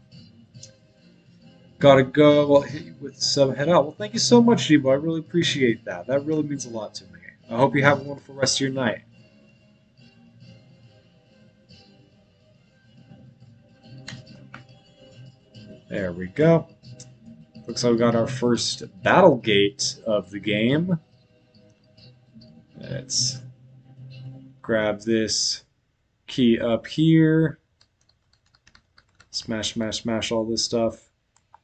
Gotta go. Well, hit you with sub head out. Well, thank you so much, Jibo. I really appreciate that. That really means a lot to me. I hope you have a wonderful rest of your night. There we go. Looks like we got our first battle gate of the game. Let's grab this key up here. Smash, smash, smash all this stuff.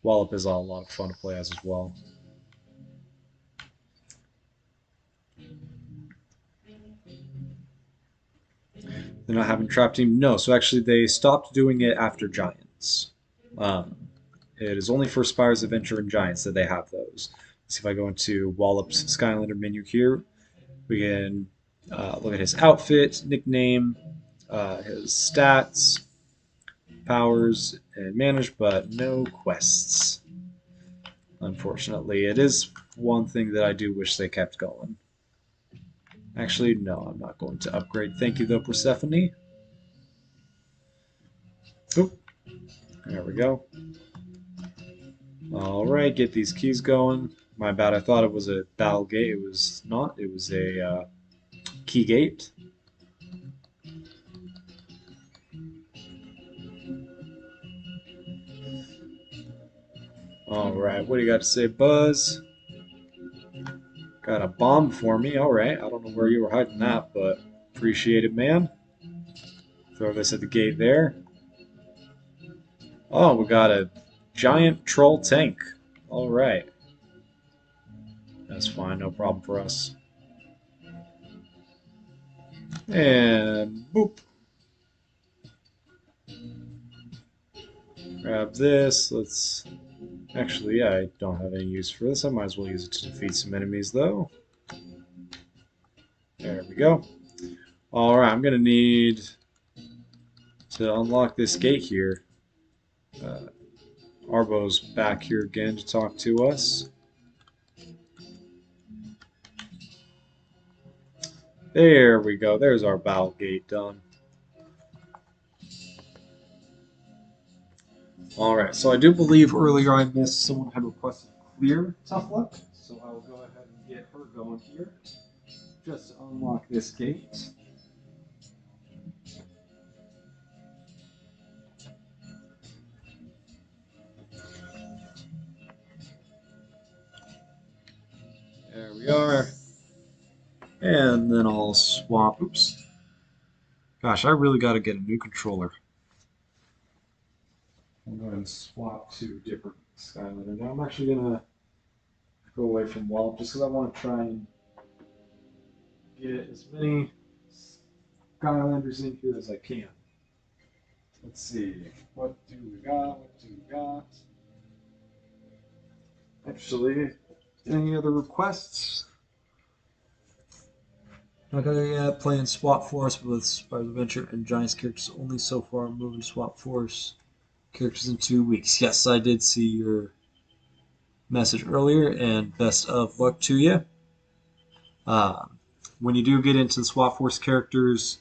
Wallop is a lot of fun to play as well. They're not having Trap Team? No, so actually they stopped doing it after Giants. Um, it is only for Spire's Adventure and Giants that they have those. Let's see if I go into Wallop's Skylander menu here. We can look at his outfit, nickname, his stats, powers, and manage, but no quests. Unfortunately, it is one thing that I do wish they kept going. Actually, no, I'm not going to upgrade. Thank you, though, Persephone. Oop. There we go. Alright, get these keys going. My bad, I thought it was a battle gate. It was not. It was a key gate. Alright, what do you got to say, Buzz? Got a bomb for me. Alright, I don't know where you were hiding that, but appreciate it, man. Throw this at the gate there. Oh, we got a giant troll tank. Alright. That's fine, no problem for us. And boop. grab this. Let's... Actually, yeah, I don't have any use for this. I might as well use it to defeat some enemies, though. There we go. Alright, I'm going to need to unlock this gate here. Arbo's back here again to talk to us. There we go. There's our battle gate done. Alright, so I do believe earlier I missed someone had requested clear tough luck. So I will go ahead and get her going here. Just to unlock this gate. There we are. And then I'll swap. Oops. Gosh, I really got to get a new controller. I'm going to swap to a different Skylander. Now I'm actually going to go away from Wallop just because I want to try and get as many Skylanders in here as I can. Let's see. What do we got? What do we got? Actually, any other requests? Not gonna yet. Playing Swap Force with Spider Adventure and Giants characters only so far. Moving Swap Force characters in 2 weeks. Yes, I did see your message earlier, and best of luck to you. When you do get into the Swap Force characters,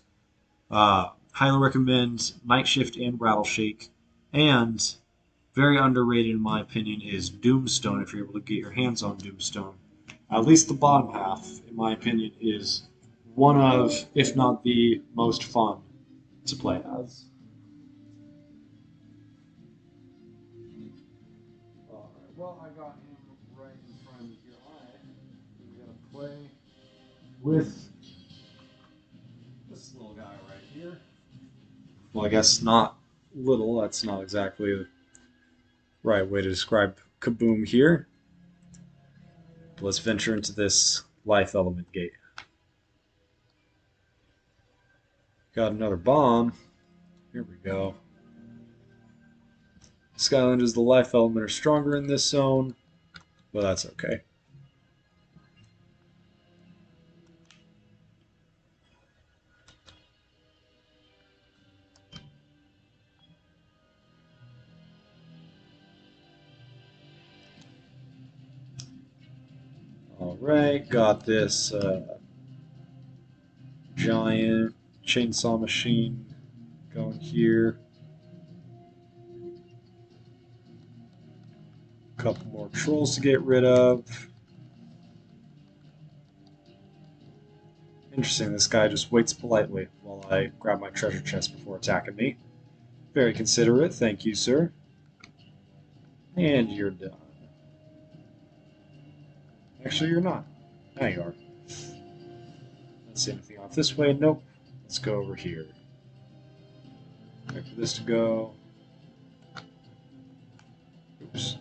highly recommend Night Shift and Rattleshake, and very underrated in my opinion is Doomstone if you're able to get your hands on Doomstone. At least the bottom half, in my opinion, is one of, if not the most fun to play as. Alright, well, I got him right in front of me here. I'm going to play with this little guy right here. Well, I guess not little, that's not exactly the right way to describe Kaboom here. But let's venture into this life element gate. Got another bomb. Here we go. Skylanders, the life element, are stronger in this zone, but that's okay. Alright, got this giant chainsaw machine going here. A couple more trolls to get rid of. Interesting, this guy just waits politely while I grab my treasure chest before attacking me. Very considerate, thank you, sir. And you're done. Actually, you're not. Now you are. Let's see anything off this way. Nope. Let's go over here. Wait for this to go. Oops.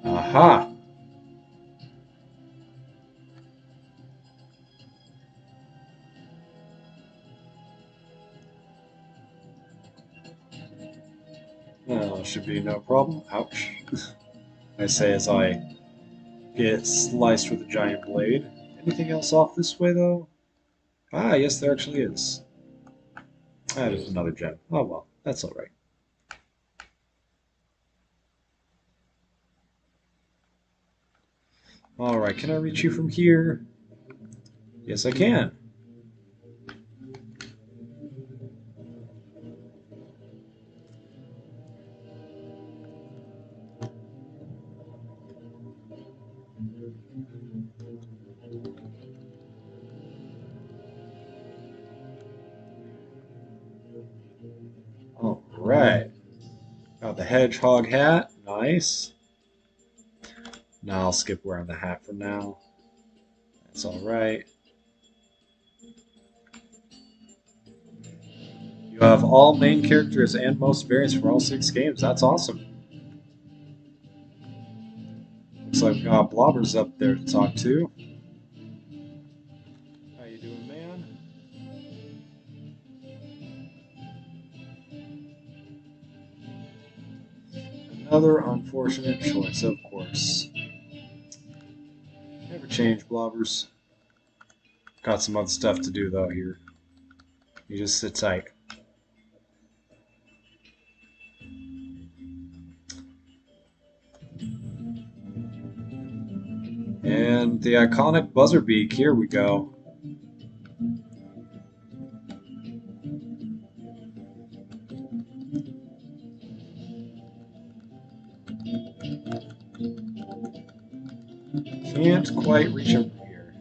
Aha! Well, should be no problem. Ouch. I say as I get sliced with a giant blade. Anything else off this way, though? Ah, yes, there actually is. That is another gem. Oh well, that's alright. Alright, can I reach you from here? Yes, I can. Alright. Got the hedgehog hat. Nice. Now I'll skip wearing the hat for now. That's alright. You have all main characters and most variants for all 6 games. That's awesome. Looks like we got Blobbers up there to talk to. How you doing, man? Another unfortunate choice, of course. Never change, blobbers. Got some other stuff to do, though, here. You just sit tight. And the iconic buzzer beak, here we go. Can't quite reach him from here.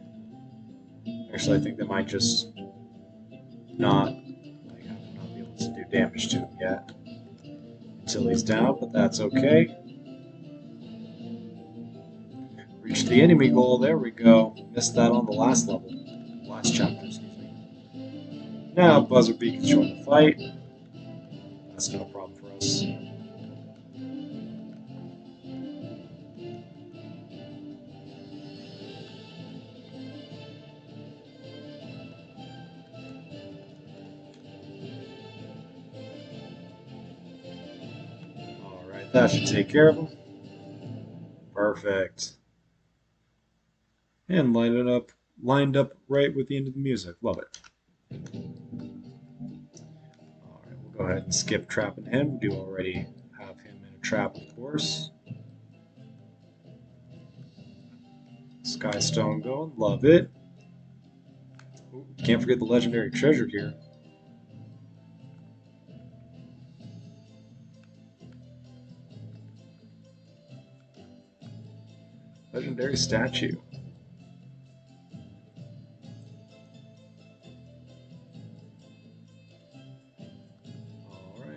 Actually, I think they might just not be able to do damage to him yet. Until he's down, but that's okay. Reached the enemy goal, there we go. Missed that on the last level. Last chapter, excuse me. Now Buzzer Beak can join the fight. That's no problem for us. Alright, that should take care of him. Perfect. And lined up right with the end of the music. Love it. Alright, we'll go ahead and skip trapping him. We do already have him in a trap, of course. Skystone going, love it. Ooh, can't forget the legendary treasure here. Legendary statue.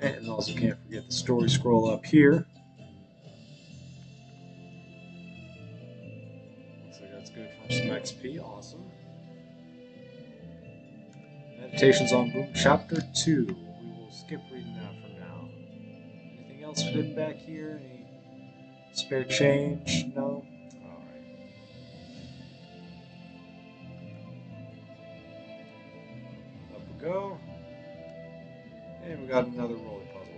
Alright, and also can't forget the story scroll up here. Looks like that's good for some XP, awesome. Meditations on Boom Chapter 2. We will skip reading that for now. Anything else hidden back here? Any spare change? No? Alright. Up we go. And we got another roller puzzle.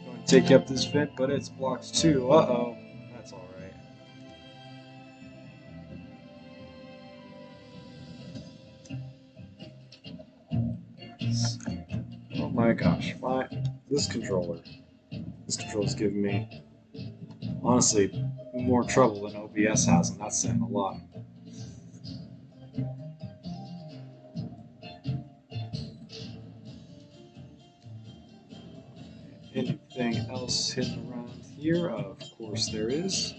Going to take up this vent, but it's blocked too. Uh-oh. That's alright. Oh my gosh, this controller is giving me, honestly, more trouble than OBS has, and that's saying a lot. Anything else hidden around here? Of course there is.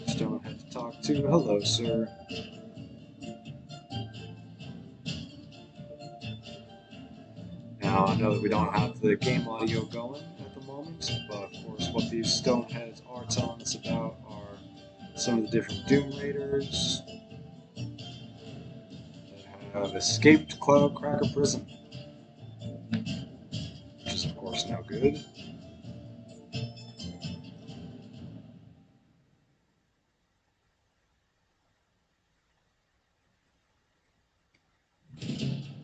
Stone had to talk to. Hello, sir. Now, I know that we don't have the game audio going at the moment, but of course what these Stoneheads are telling us about are some of the different Doom Raiders that have escaped Cloudcracker Prison, which is of course no good.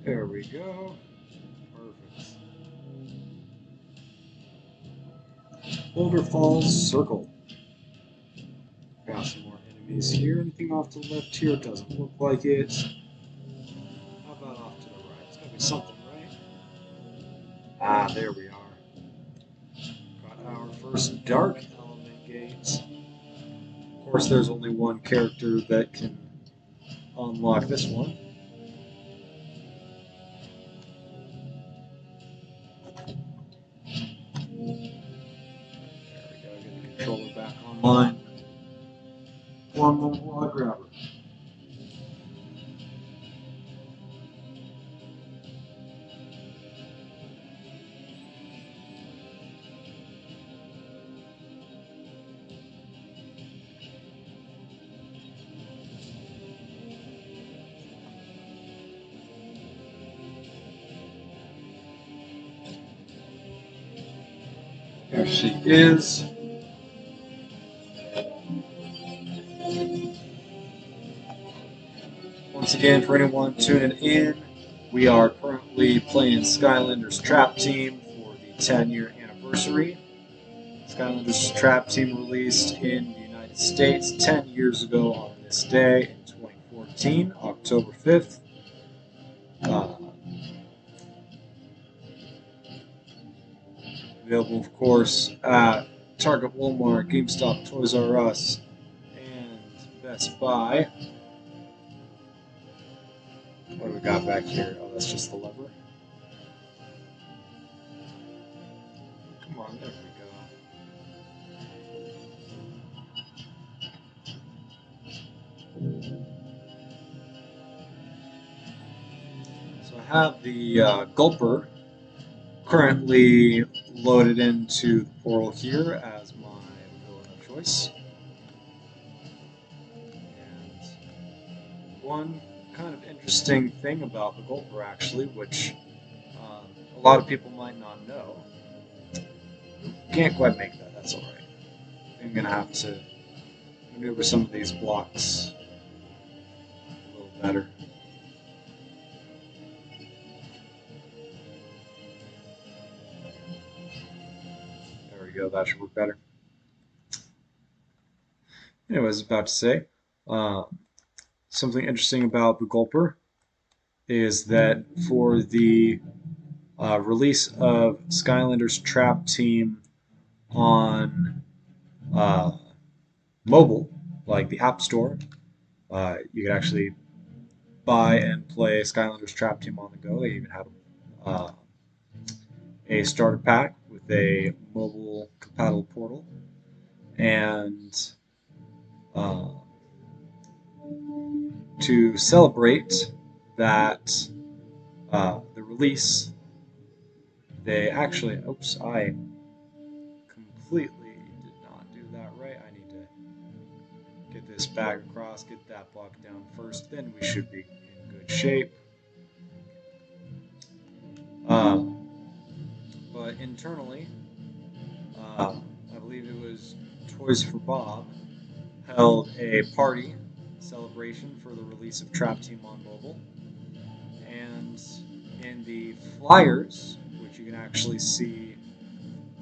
There we go. Perfect. Boulder Falls Circle. Got some more enemies here. Anything off to the left here? Doesn't look like it. How about off to the right? It's gotta be something, right? Ah, there we are. Got our first Dark Element gate. Of course, there's only one character that can unlock this one. There we go, get the controller back online. One more wall grabber. There she is. Once again, for anyone tuning in, we are currently playing Skylanders Trap Team for the 10-year anniversary. Skylanders Trap Team released in the United States 10 years ago on this day in 2014, October 5th. Available, of course, at Target, Walmart, GameStop, Toys R Us, and Best Buy. What do we got back here? Oh, that's just the lever. Come on, there we go. So I have the Gulper currently loaded into the portal here as my villain of choice. And one kind of interesting thing about the Gulper, actually, which a lot of people might not know. Can't quite make that, that's alright. I'm going to have to maneuver some of these blocks a little better. There we go, that should work better. Anyways, I was about to say, something interesting about the Gulper is that for the release of Skylanders Trap Team on mobile, like the App Store, you could actually buy and play Skylanders Trap Team on the go. They even had a starter pack with a mobile compatible portal, and to celebrate that the release, they actually, oops, I completely did not do that right. I need to get this back across, get that block down first, then we should be in good shape. But internally, I believe it was Toys for Bob held a party celebration for the release of Trap Team on mobile, and in the flyers, which you can actually see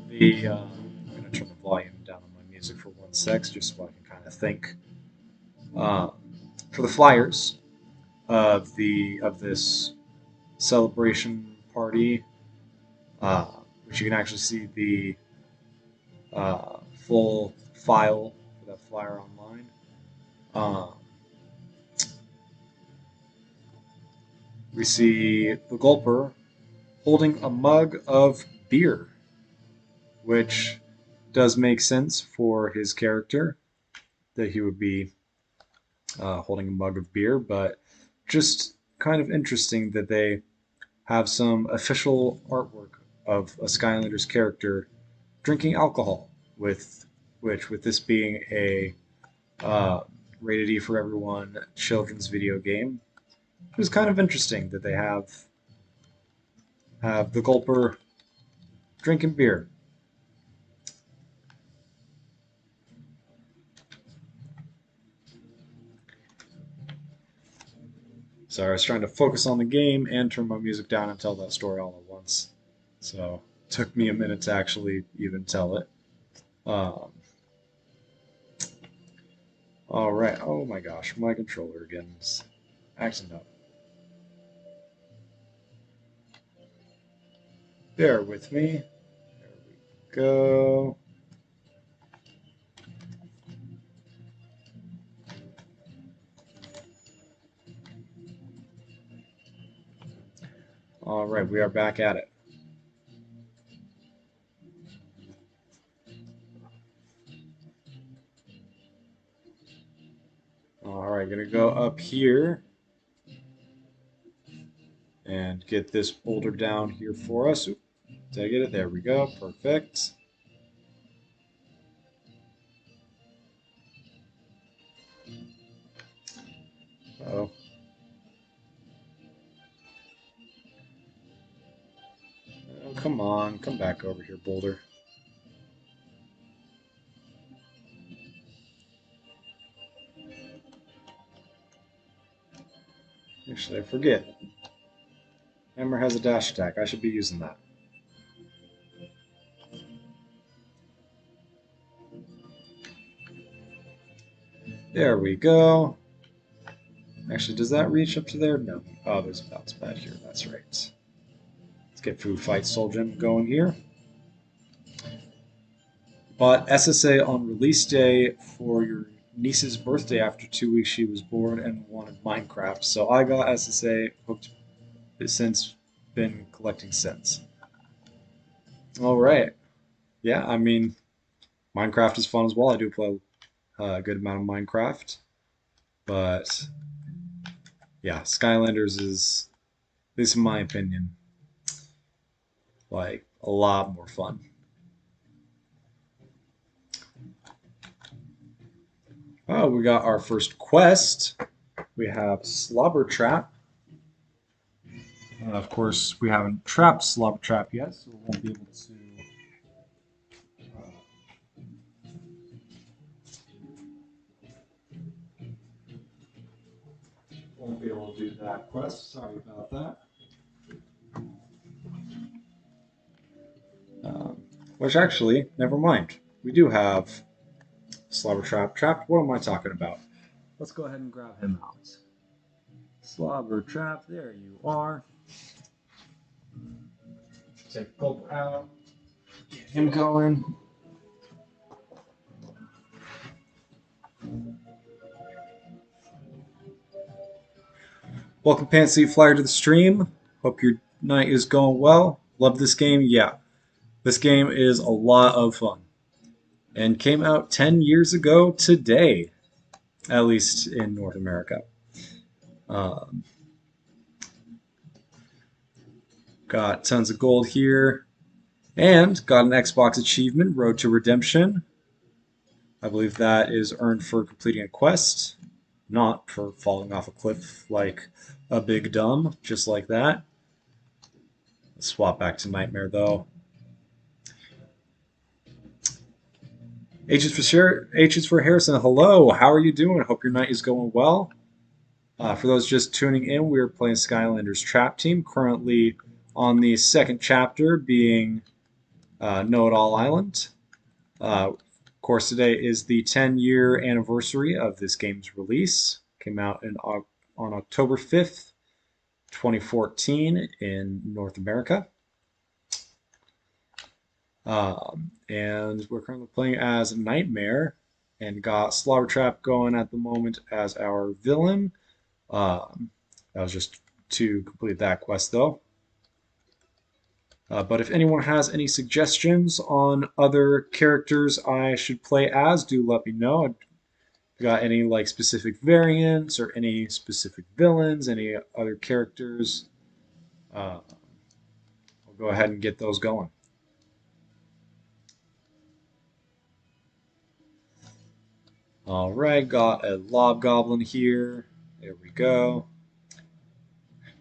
the I'm going to turn the volume down on my music for 1 sec just so I can kind of think. For the flyers of this celebration party, which you can actually see the full file for that flyer online. We see the Gulper holding a mug of beer, which does make sense for his character, that he would be holding a mug of beer, but just kind of interesting that they have some official artwork of a Skylanders character drinking alcohol, with this being a rated E for everyone children's video game. It was kind of interesting that they have the Gulper drinking beer. Sorry, I was trying to focus on the game and turn my music down and tell that story all at once. So it took me a minute to actually even tell it. Alright, oh my gosh, my controller again is acting up. Bear with me. There we go. Alright, we are back at it. Alright, gonna go up here and get this boulder down here for us. Oop, did I get it? There we go. Perfect. Uh-oh. Oh, come on. Come back over here, boulder. Actually, I forget. Hammer has a dash attack. I should be using that. There we go. Actually, does that reach up to there? No. Oh, there's a bounce pad here. That's right. Let's get Food Fight Soul Gem going here. Bought SSA on release day for your niece's birthday after 2 weeks she was born and wanted Minecraft. So I got SSA, hooked since, been collecting since. All right. Yeah, I mean, Minecraft is fun as well. I do play a good amount of Minecraft. But yeah, Skylanders is, at least in my opinion, like a lot more fun. Oh, we got our first quest. We have Slobber Trap. Of course, we haven't trapped Slobber Trap yet, so we won't be able to. Won't be able to do that quest. Sorry about that. Which actually, never mind. We do have Slobber Trap trapped. What am I talking about? Let's go ahead and grab him out. Slobber Trap, there you are. Take Gulp out. Get him going. Welcome, Pantsuit Flyer, to the stream. Hope your night is going well. Love this game? Yeah. This game is a lot of fun. And came out 10 years ago today, at least in North America. Got tons of gold here. And got an Xbox achievement, Road to Redemption. I believe that is earned for completing a quest, not for falling off a cliff like a big dumb, just like that. Let's swap back to Nightmare, though. H is for Harrison. Hello, how are you doing? Hope your night is going well. For those just tuning in, we're playing Skylanders Trap Team, currently on the second chapter, being Know-It-All Island. Of course, today is the 10-year anniversary of this game's release. Came out on October 5th, 2014 in North America. And we're currently playing as Nightmare and got Slobber Trap going at the moment as our villain. That was just to complete that quest, though. But if anyone has any suggestions on other characters I should play as, do let me know. If you got any like specific variants or any specific villains, any other characters, I'll go ahead and get those going. All right, got a Lob Goblin here. There we go.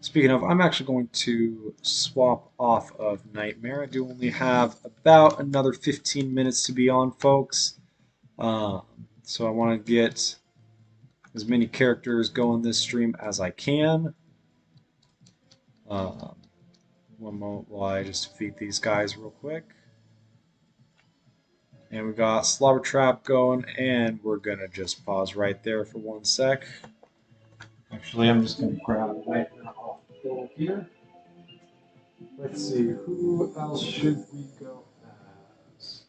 Speaking of, I'm actually going to swap off of Nightmare. I do only have about another 15 minutes to be on, folks. So I want to get as many characters going this stream as I can. One moment while I just defeat these guys real quick. And we got Slobber Trap going, and we're going to just pause right there for 1 sec. Actually, I'm just going to grab Nightmare off the bowl here. Let's see, who else should we go as?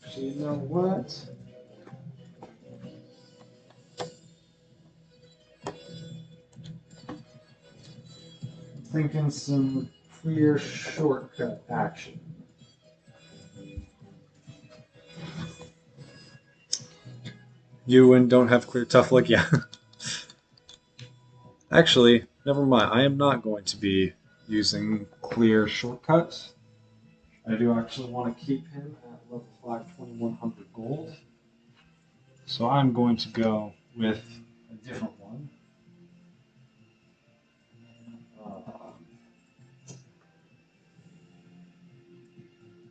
Actually, you know what? I'm thinking some clear shortcut action. You and don't have clear tough luck? Yeah. Actually, never mind. I am not going to be using clear shortcuts. I do actually want to keep him at level 5, 2100 gold. So I'm going to go with a different one.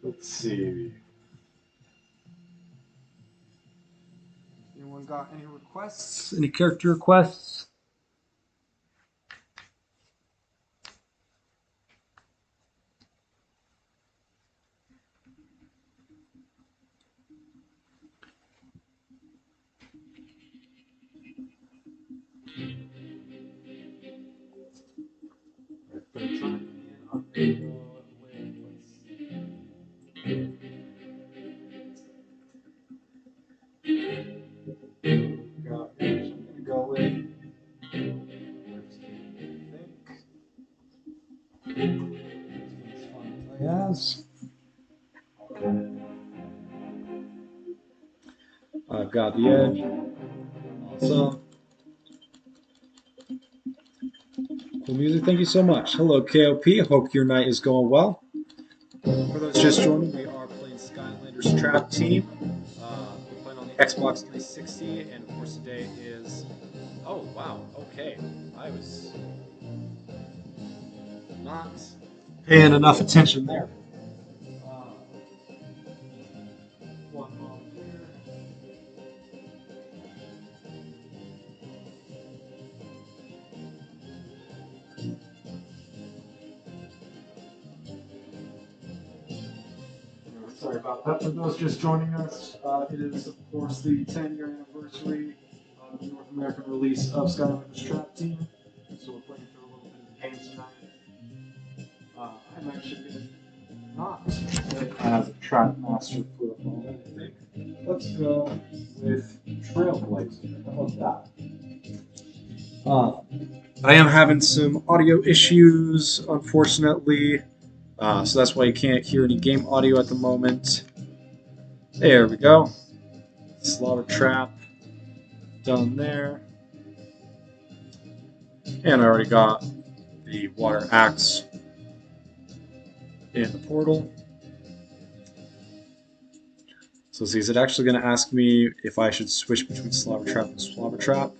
Let's see. Anyone got any requests? Any character requests? I've got the edge. Awesome. Cool music. Thank you so much. Hello, KOP. Hope your night is going well. For those just joining, we are playing Skylanders Trap Team. We're playing on the Xbox 360, and of course today is... Oh, wow. Okay. I was not paying enough attention there. One moment here. Sorry about that. For those just joining us, it is, of course, the 10-year anniversary of the North American release of Skylanders Trap Team. So we're playing through a little bit of the game tonight. I'm actually not as a trap master for the moment, I think. Let's go with Trailblazer. How about that? I am having some audio issues, unfortunately. So that's why you can't hear any game audio at the moment. There we go. Slaughter Trap done there. And I already got the water axe in the portal. So see, is it actually going to ask me if I should switch between Slaughter Trap and Slaughter Trap?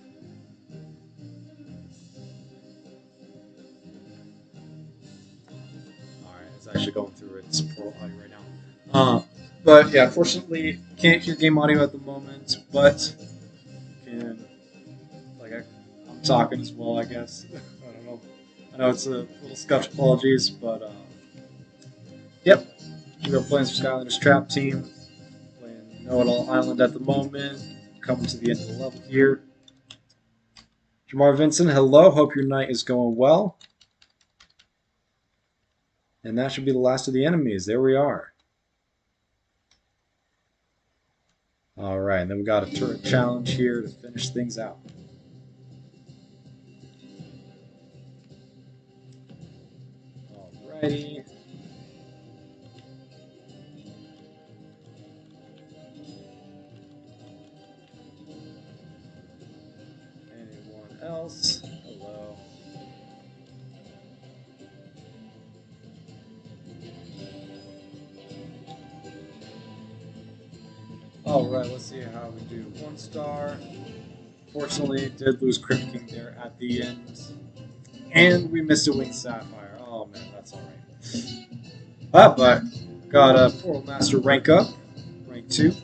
Alright, it's actually going through its portal audio right now. But yeah, unfortunately, can't hear game audio at the moment, but can, like, I'm talking as well, I guess. I don't know. I know it's a little sketch, apologies, but yep. We're playing some Skylanders Trap Team. Playing Know-It-All Island at the moment. Coming to the end of the level here. Jamar Vincent, hello. Hope your night is going well. And that should be the last of the enemies. There we are. Alright, and then we got a turret challenge here to finish things out. Alrighty. Anyone else? Hello. Alright, let's see how we do. 1 star. Fortunately, did lose Crypt King there at the end. And we missed a Winged Sapphire. Oh man, that's alright. But got a Portal Master rank up. Rank 2.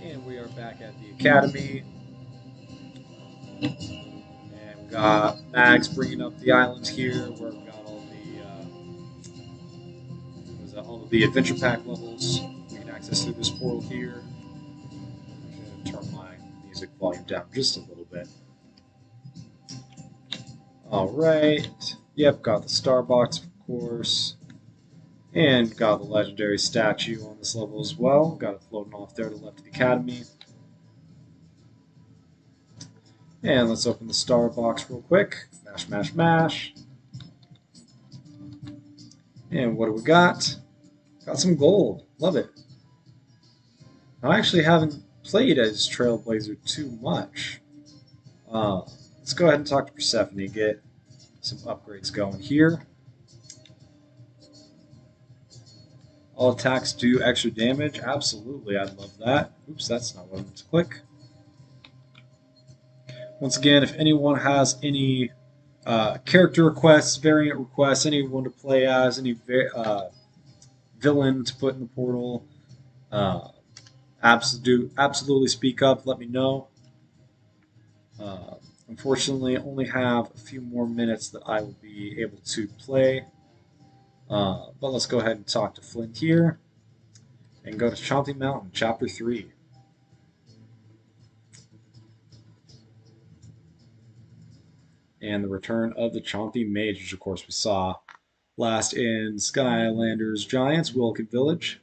And we are back at the Academy. And we got Mags bringing up the island here where we got all of the adventure pack levels. We can access through this portal here. I'm going to turn my music volume down just a little bit. Alright. Yep, got the Starbox, of course. And got the legendary statue on this level as well. Got it floating off there to the left of the Academy. And let's open the Starbox real quick. Mash, mash, mash. And what do we got? Got some gold. Love it. I actually haven't played as Trailblazer too much. Let's go ahead and talk to Persephone, get some upgrades going here. All attacks do extra damage. Absolutely, I'd love that. Oops, that's not what I meant to click. Once again, if anyone has any character requests, variant requests, anyone to play as, any villain to put in the portal, absolutely speak up, let me know. Unfortunately, I only have a few more minutes that I will be able to play. But let's go ahead and talk to Flint here and go to Chanty Mountain, Chapter 3. And the return of the Chanty Mage, which of course we saw last in Skylanders Giants, Wilkett Village.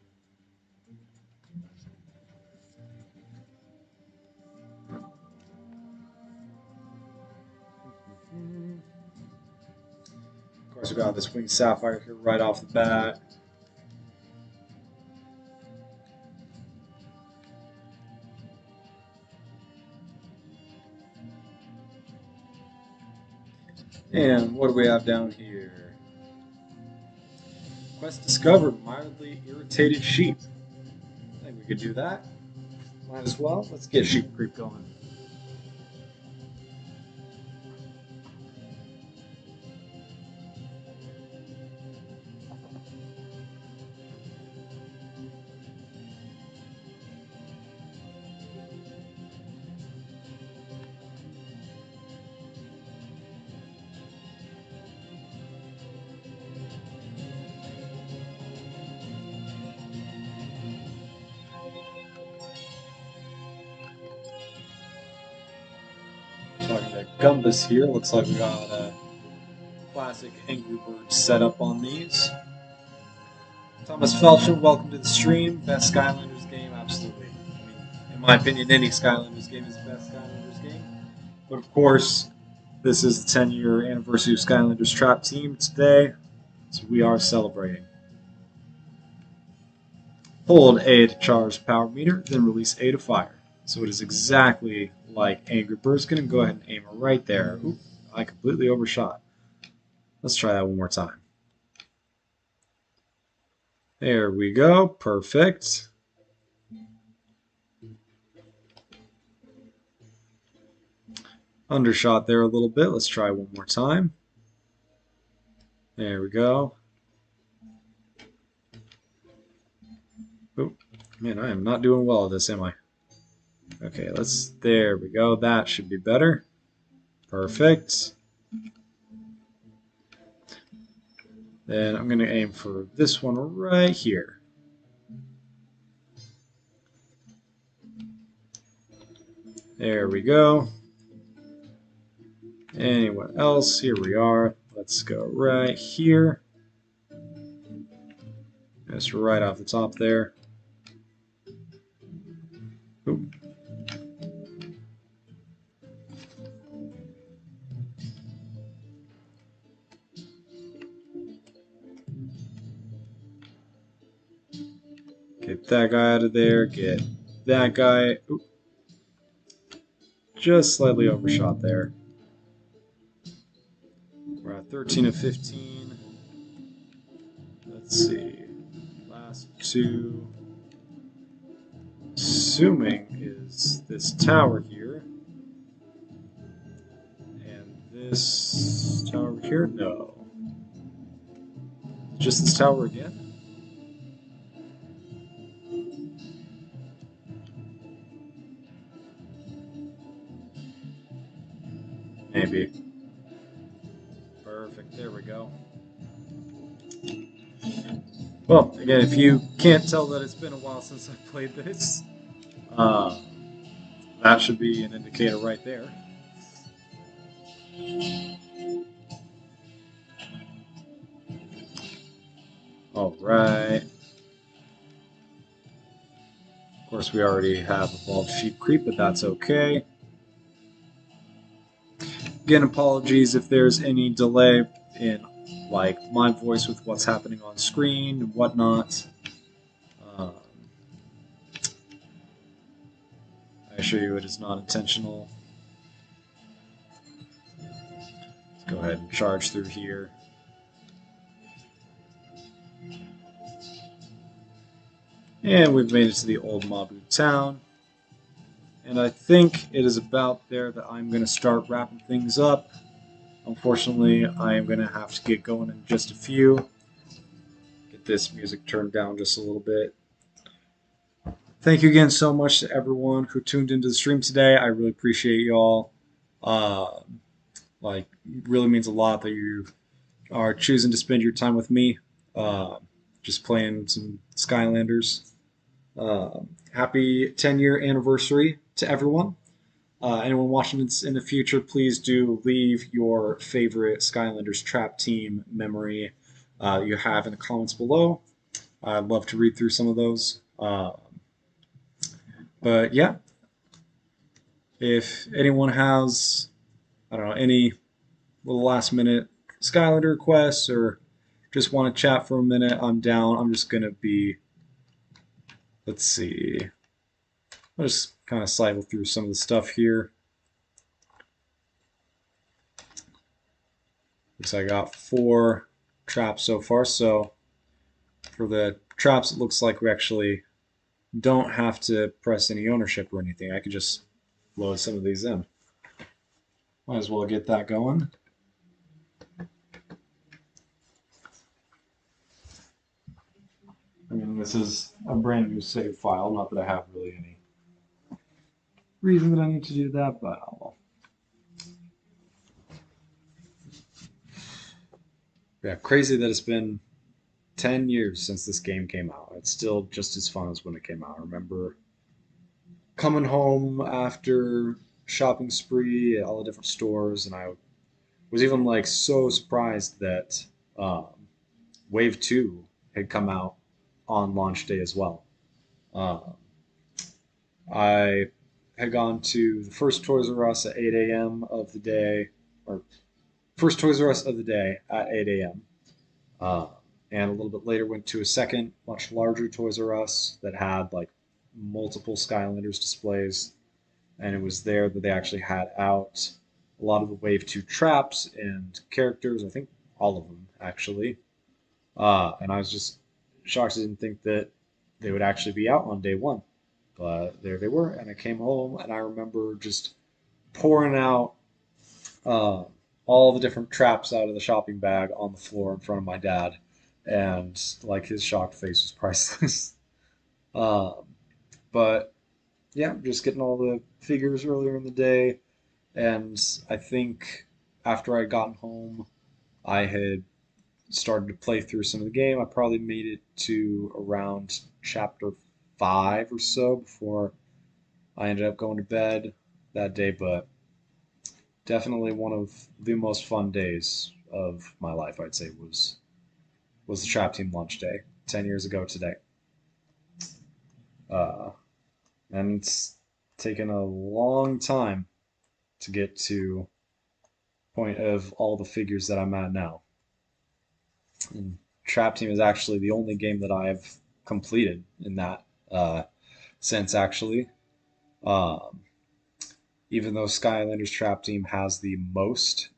Of course, we got this Winged Sapphire here right off the bat. And what do we have down here? Quest discovered, mildly irritated sheep. I think we could do that. Might as well. Let's get Sheep Creep going. Talking to Gumbus here. Looks like we got a classic Angry Bird setup on these. Thomas Felsham, welcome to the stream. Best Skylanders game, absolutely. I mean, in my opinion, any Skylanders game is the best Skylanders game. But of course, this is the 10-year anniversary of Skylanders Trap Team today, so we are celebrating. Hold A to charge power meter, then release A to fire. So it is exactly like Angry Birds. Going to go ahead and aim it right there. Oop, I completely overshot. Let's try that one more time. There we go. Perfect. Undershot there a little bit. Let's try one more time. There we go. Oh, man, I am not doing well at this, am I? Okay, there we go. That should be better. Perfect. Then I'm going to aim for this one right here. There we go. Anyone else? Here we are. Let's go right here. Just right off the top there. Oop. Get that guy out of there. Get that guy. Oop. Just slightly overshot there. We're at 13 of 15. Let's see. Last two. Assuming is this tower here. And this tower here? No. Just this tower again? Maybe. Perfect. There we go. Well, again, if you can't tell that it's been a while since I played this, that should be an indicator right there. Alright. Of course, we already have evolved Sheep Creep, but that's okay. Again, apologies if there's any delay in like my voice with what's happening on screen and whatnot. I assure you it is not intentional. Let's go ahead and charge through here. And we've made it to the old Mabu town. And I think it is about there that I'm going to start wrapping things up. Unfortunately, I am going to have to get going in just a few. Get this music turned down just a little bit. Thank you again so much to everyone who tuned into the stream today. I really appreciate y'all. It really means a lot that you are choosing to spend your time with me, just playing some Skylanders. Happy 10-year anniversary to everyone. Anyone watching this in the future, please do leave your favorite Skylanders Trap Team memory you have in the comments below. I'd love to read through some of those. But yeah, if anyone has, I don't know, any little last minute Skylander requests or just want to chat for a minute, I'm down. I'm just gonna be, let's see, I'll just kind of cycle through some of the stuff here. Looks like I got 4 traps so far. So for the traps, it looks like we actually don't have to press any ownership or anything. I could just load some of these in. Might as well get that going. I mean, this is a brand new save file. Not that I have really any reason that I need to do that, but I'll. Yeah, crazy that it's been 10 years since this game came out. It's still just as fun as when it came out. I remember coming home after shopping spree at all the different stores, and I was even like so surprised that um, Wave 2 had come out on launch day as well. Um, I had gone to the first Toys R Us at 8 a.m. of the day, or first Toys R Us of the day at 8 a.m. Uh, and a little bit later went to a second, much larger Toys R Us that had like multiple Skylanders displays. And it was there that they actually had out a lot of the Wave 2 traps and characters, I think all of them actually. And I was just shocked I didn't think that they would actually be out on day one. But there they were, and I came home, and I remember just pouring out uh, all the different traps out of the shopping bag on the floor in front of my dad, and like his shocked face was priceless. um, but yeah, just getting all the figures earlier in the day, and I think after I had gotten home, I had started to play through some of the game. I probably made it to around chapter 5 or so before I ended up going to bed that day, but definitely one of the most fun days of my life, I'd say, was the Trap Team launch day 10 years ago today. Uh, and it's taken a long time to get to point of all the figures that I'm at now. And Trap Team is actually the only game that I've completed in that sense, actually. Um, Even though Skylanders Trap Team has the most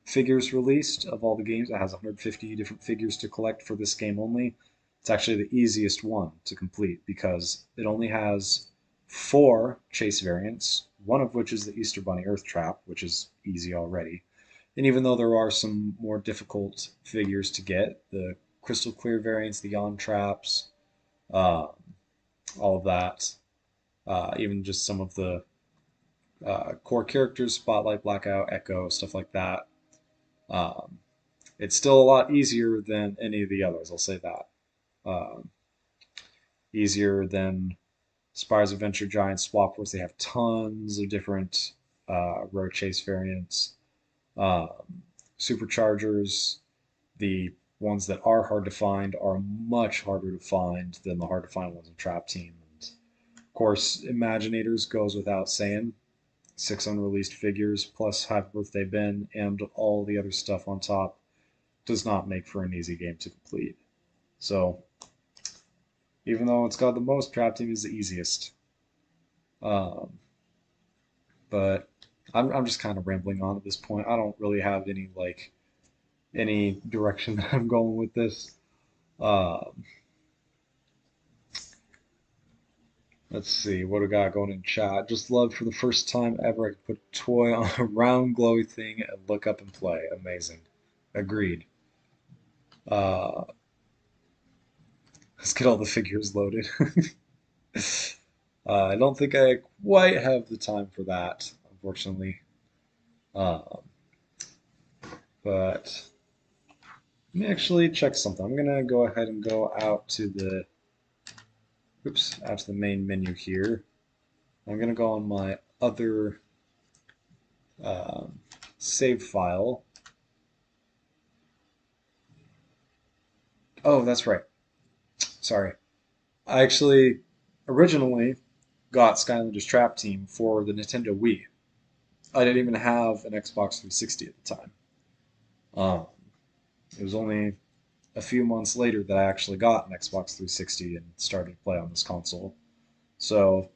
figures released of all the games, it has 150 different figures to collect for this game only. It's actually the easiest one to complete because it only has 4 chase variants, one of which is the Easter Bunny Earth Trap, which is easy already. And even though there are some more difficult figures to get, the Crystal Clear variants, the Yawn Traps, uh, all of that, even just some of the core characters, Spotlight, Blackout, Echo, stuff like that. Um, it's still a lot easier than any of the others, I'll say that. Um, Easier than Spyro's Adventure, Giant Swap Force. They have tons of different rare chase variants. Um, Superchargers, the ones that are hard to find, are much harder to find than the hard to find ones in Trap Team. And of course, Imaginators goes without saying. 6 unreleased figures plus Happy Birthday Ben and all the other stuff on top does not make for an easy game to complete. So even though it's got the most, Trap Team is the easiest. Um, but I'm just kind of rambling on at this point. I don't really have any direction that I'm going with this. Um, let's see what we got going in chat. Just love for the first time ever I could put a toy on a round glowy thing and look up and play. Amazing. Agreed. Uh, let's get all the figures loaded. I don't think I quite have the time for that, unfortunately. Um, but let me actually check something. I'm gonna go ahead and go out to the out to the main menu here. I'm gonna go on my other um, save file. Oh, that's right. Sorry. I actually originally got Skylanders Trap Team for the Nintendo Wii. I didn't even have an Xbox 360 at the time. It was only a few months later that I actually got an Xbox 360 and started to play on this console. So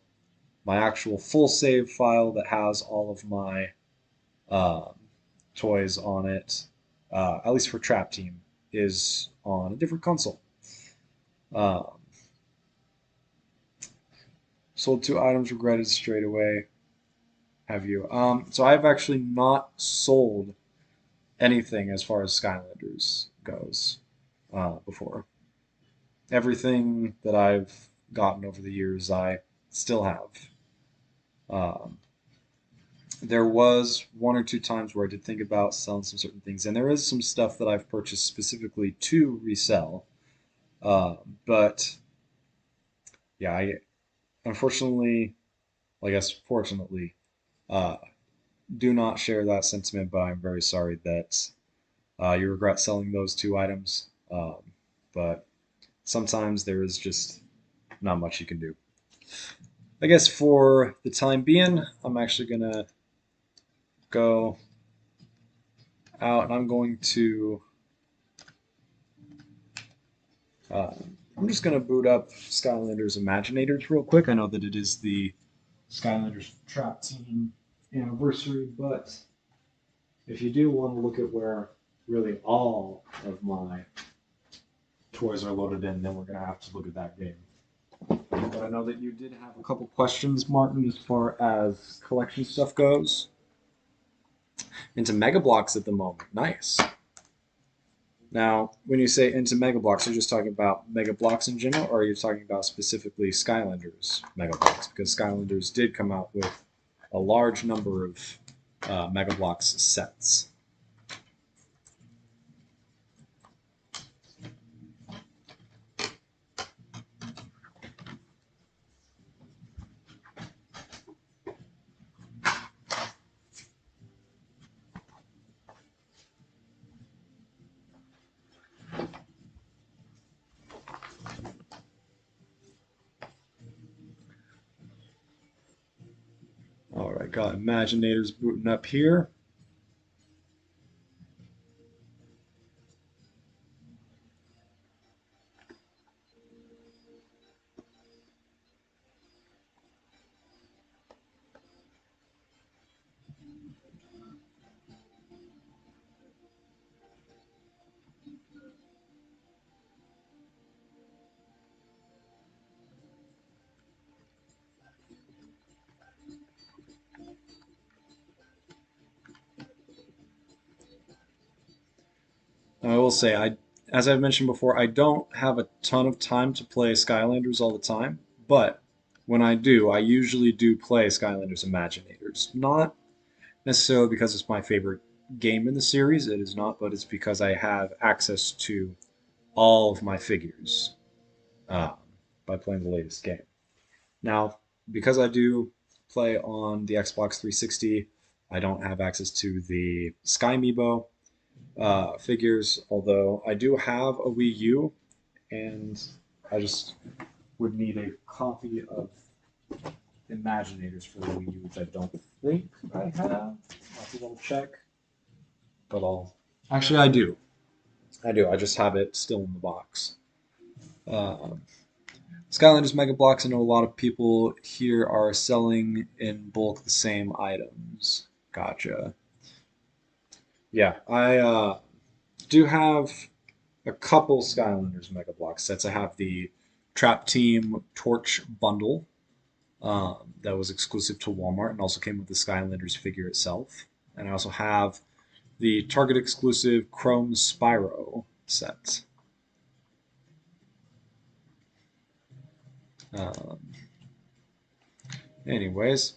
my actual full save file that has all of my um, toys on it, at least for Trap Team, is on a different console. Um, Sold 2 items, regretted straight away. Have you? So I've actually not sold anything as far as Skylanders goes before. Everything that I've gotten over the years, I still have. Um, there was 1 or 2 times where I did think about selling some certain things, and there is some stuff that I've purchased specifically to resell. But yeah, I unfortunately, I guess fortunately, uh, do not share that sentiment. But I'm very sorry that you regret selling those 2 items. But sometimes there is just not much you can do. I guess for the time being, I'm actually gonna go out and I'm going to uh, I'm just gonna boot up Skylanders Imaginators real quick. I know that it is the Skylanders Trap Team anniversary, but if you do want to look at where really all of my toys are loaded in, then we're gonna have to look at that game. But I know that you did have a couple questions, Martin, as far as collection stuff goes. Into Mega Blocks at the moment. Nice. Now, when you say into Mega Blocks, are you just talking about Mega Blocks in general, or are you talking about specifically Skylanders Mega Blocks? Because Skylanders did come out with a large number of Mega Blocks sets. All right, got Imaginators booting up here. I will say, as I've mentioned before, I don't have a ton of time to play Skylanders all the time, but when I do, I usually do play Skylanders Imaginators. Not necessarily because it's my favorite game in the series, it is not, but it's because I have access to all of my figures uh, by playing the latest game. Now, because I do play on the Xbox 360, I don't have access to the Sky Amiibo figures, although I do have a Wii U, and I just would need a copy of Imaginators for the Wii U, which I don't think I have. I'll have to double check, but I'll. Actually, I do. I do. I just have it still in the box. Uh, Skylanders Mega Blocks. I know a lot of people here are selling in bulk the same items. Gotcha. Yeah, I do have a couple Skylanders Mega Block sets. I have the Trap Team Torch bundle that was exclusive to Walmart and also came with the Skylanders figure itself. And I also have the Target exclusive Chrome Spyro set. Um, anyways,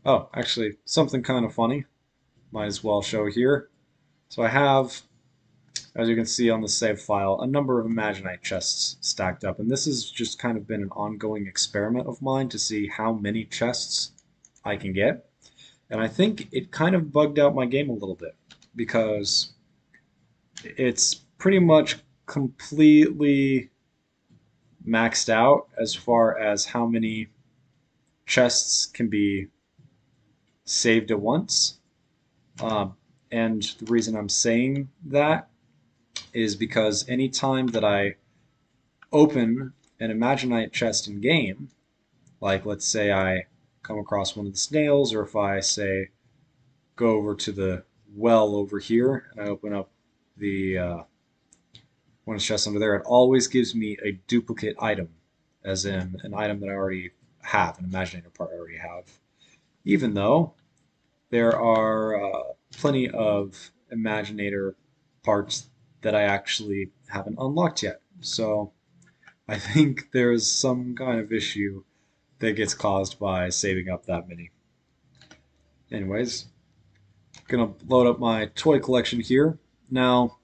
oh, actually, something kind of funny. Might as well show here. So I have, as you can see on the save file, a number of Imaginite chests stacked up. And this has just kind of been an ongoing experiment of mine to see how many chests I can get. And I think it kind of bugged out my game a little bit because it's pretty much completely maxed out as far as how many chests can be saved at once. And the reason I'm saying that is because any time that I open an Imaginite chest in game, like let's say I come across one of the snails, or if I say go over to the well over here and I open up the one of the chests under there, it always gives me a duplicate item, as in an item that I already have, an Imaginator part I already have. Even though there are plenty of Imaginator parts that I actually haven't unlocked yet. So I think there's some kind of issue that gets caused by saving up that many. Anyways, gonna load up my toy collection here. Now,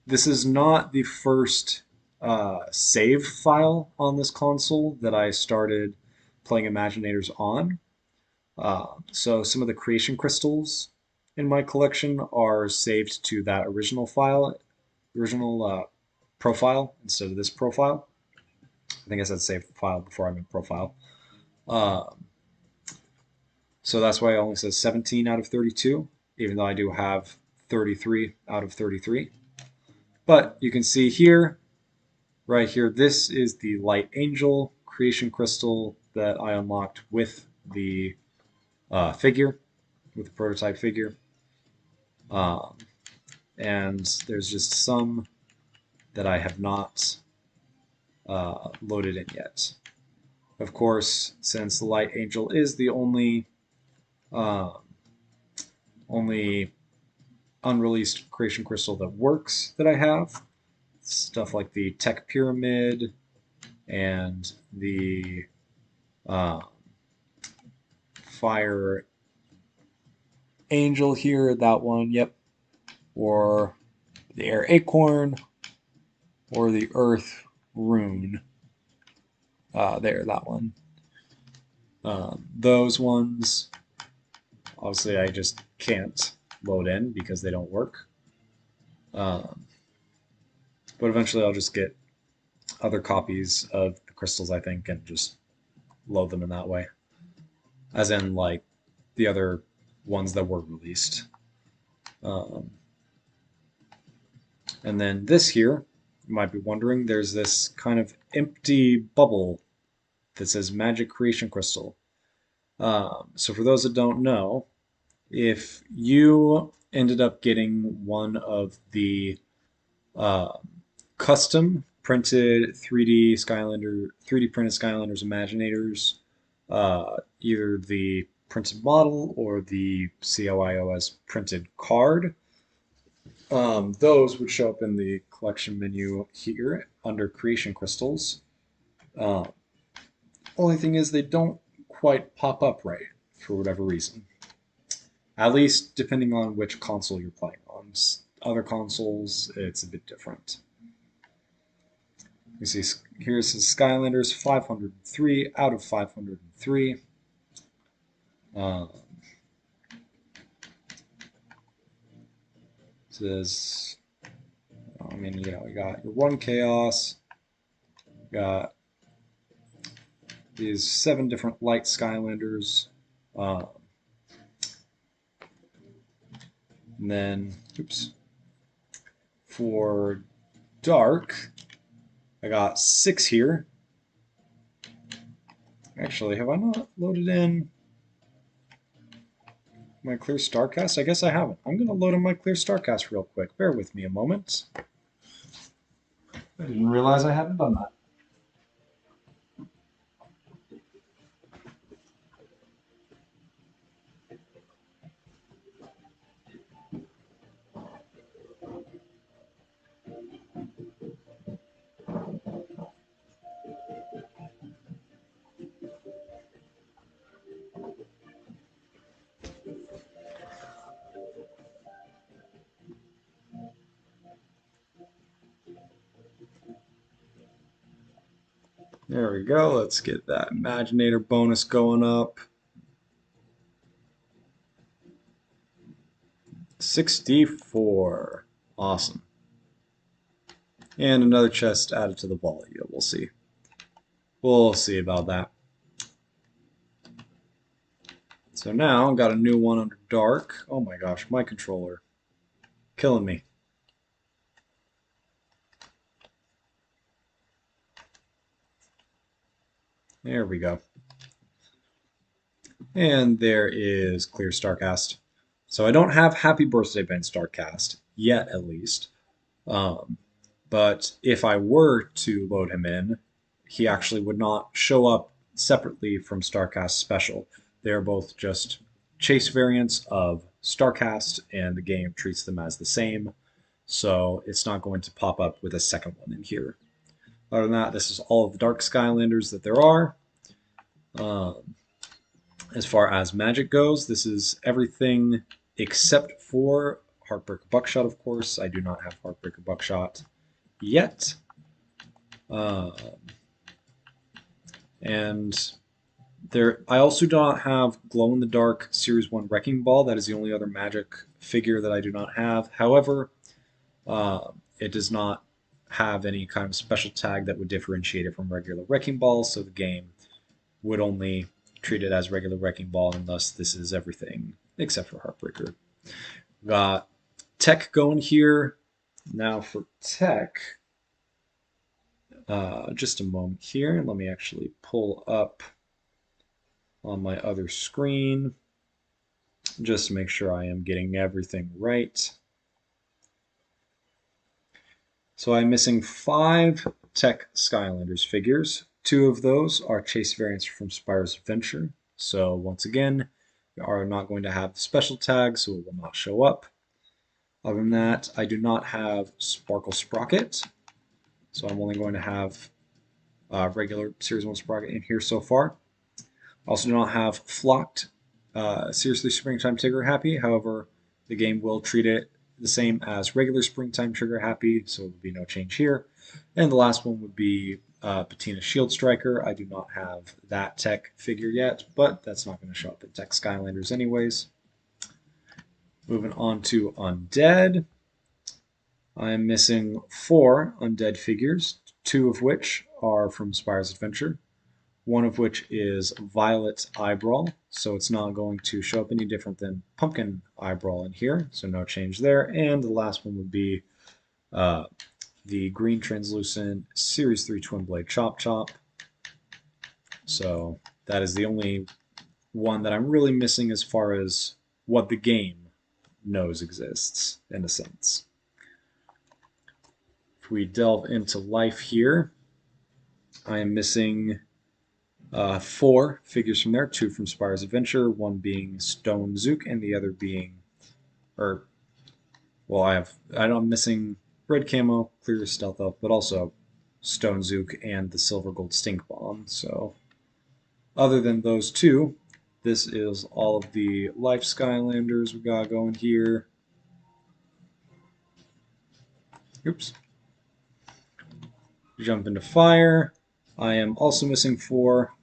this is not the first save file on this console that I started playing Imaginators on. So some of the creation crystals in my collection are saved to that original profile instead of this profile. I think I said save file before I meant profile. Um, so that's why it only says 17 out of 32, even though I do have 33 out of 33. But you can see here, right here, this is the Light Angel creation crystal that I unlocked with the figure, with the prototype figure. Um, and there's just some that I have not loaded in yet. Of course, since the Light Angel is the uh, only unreleased creation crystal that works that I have, stuff like the Tech Pyramid and the uh, Fire Angel here, that one, yep, or the Air Acorn, or the Earth Rune, there, that one. Those ones, obviously, I just can't load in because they don't work. Um, but eventually, I'll just get other copies of the crystals, I think, and just load them in that way. As in, like, the other ones that were released. Um, and then this here, you might be wondering, there's this kind of empty bubble that says Magic Creation Crystal. So for those that don't know, if you ended up getting one of the uh, custom printed 3D printed Skylanders Imaginators, either the printed model or the COIOS printed card, those would show up in the collection menu here under Creation Crystals. Uh, Only thing is they don't quite pop up right for whatever reason. At least depending on which console you're playing on. Other consoles, it's a bit different. You see, here's the Skylanders 503 out of 503. Says, I mean, you know, we got your one Chaos, got these 7 different light Skylanders. And then, oops, for dark, I got 6 here. Actually, have I not loaded in my Clear Starcast? I guess I haven't. I'm going to load in my Clear Starcast real quick. Bear with me a moment. I didn't realize I hadn't done that. There we go. Let's get that Imaginator bonus going up. 64. Awesome. And another chest added to the vault. Yeah, we'll see. We'll see about that. So now, got a new one under dark. Oh my gosh, my controller. Killing me. There we go. And there is Clear Starcast. So I don't have Happy Birthday Ben Starcast yet, at least. Um, but if I were to load him in, he actually would not show up separately from Starcast Special. They're both just chase variants of Starcast, and the game treats them as the same. So it's not going to pop up with a second one in here. Other than that, this is all of the Dark Skylanders that there are. Um, as far as magic goes, this is everything except for Heartbreaker Buckshot, of course. I do not have Heartbreaker Buckshot yet. Uh, and I also do not have Glow in the Dark Series 1 Wrecking Ball. That is the only other magic figure that I do not have. However, it does not have any kind of special tag that would differentiate it from regular Wrecking Ball, so the game would only treat it as regular Wrecking Ball, and thus this is everything except for Heartbreaker. Got Tech going here. Now for Tech, just a moment here. Let me actually pull up on my other screen just to make sure I am getting everything right. So I'm missing 5 Tech Skylanders figures. 2 of those are chase variants from Spyro's Adventure. So once again, we are not going to have the special tag, so it will not show up. Other than that, I do not have Sparkle Sprocket, so I'm only going to have regular Series 1 Sprocket in here so far. I also do not have Flocked Seriously Springtime Trigger Happy. However, the game will treat it the same as regular Springtime Trigger Happy, so there will be no change here. And the last one would be Patina Shield Striker. I do not have that tech figure yet, but that's not going to show up in Tech Skylanders anyways. Moving on to Undead. I am missing 4 Undead figures, 2 of which are from Spyro's Adventure. One of which is Violet Eyebrawl, so it's not going to show up any different than Pumpkin Eyebrawl in here, so no change there. And the last one would be the Green Translucent Series 3 Twin Blade Chop Chop. So that is the only one that I'm really missing as far as what the game knows exists, in a sense. If we delve into life here, I am missing 4 figures from there, 2 from Spyro's Adventure, one being Stone Zook and the other being, I'm missing Red Camo, Clear Stealth Elf, but also Stone Zook and the Silver Gold Stink Bomb. So other than those 2, this is all of the Life Skylanders we got going here. Oops. Jump into Fire. I am also missing 4.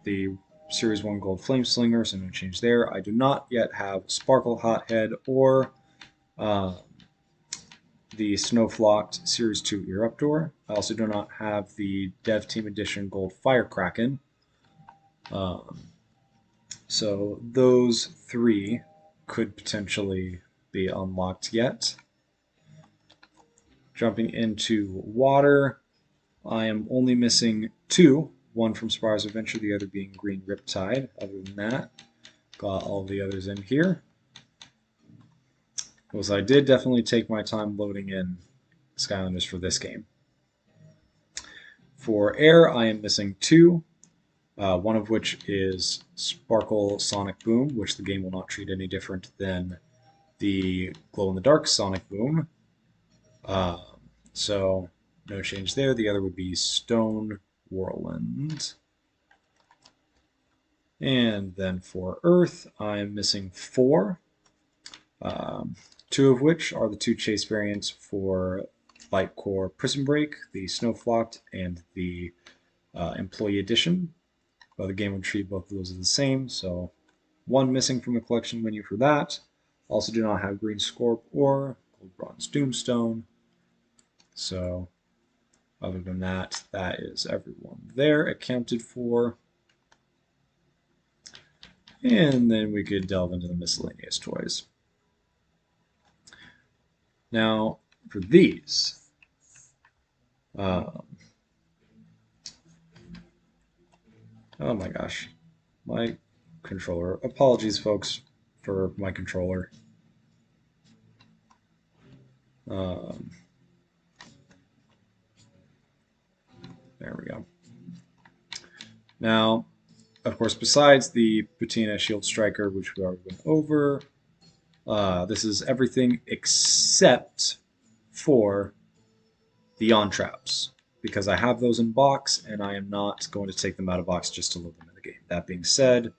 The Series 1 Gold Flame Slinger, so no change there. I do not yet have Sparkle Hothead or the Snowflocked Series 2 Eruptor. I also do not have the Dev Team Edition Gold Firecracken. So those 3 could potentially be unlocked yet. Jumping into water, I am only missing 2. One from Spyro's Adventure, the other being Green Riptide. Other than that, got all the others in here. Because I did definitely take my time loading in Skylanders for this game. For air, I am missing 2. One of which is Sparkle Sonic Boom, which the game will not treat any different than the glow-in-the-dark Sonic Boom. So no change there. The other would be Stone Whirlwind. And then for Earth, I'm missing 4. 2 of which are the 2 chase variants for Light Core Prison Break, the Snowflocked, and the Employee Edition. Well, the game would treat both of those as the same, so 1 missing from the collection menu for that. Also do not have Green Scorp or Gold Bronze Doomstone. So other than that, that is everyone there accounted for. And then we could delve into the miscellaneous toys. Now, for these, Oh my gosh, my controller. Apologies, folks, for my controller. Um, there we go. Now, of course, besides the Patina Shield Striker, which we already went over, this is everything except for the on traps, because I have those in box and I am not going to take them out of box just to load them in the game. That being said,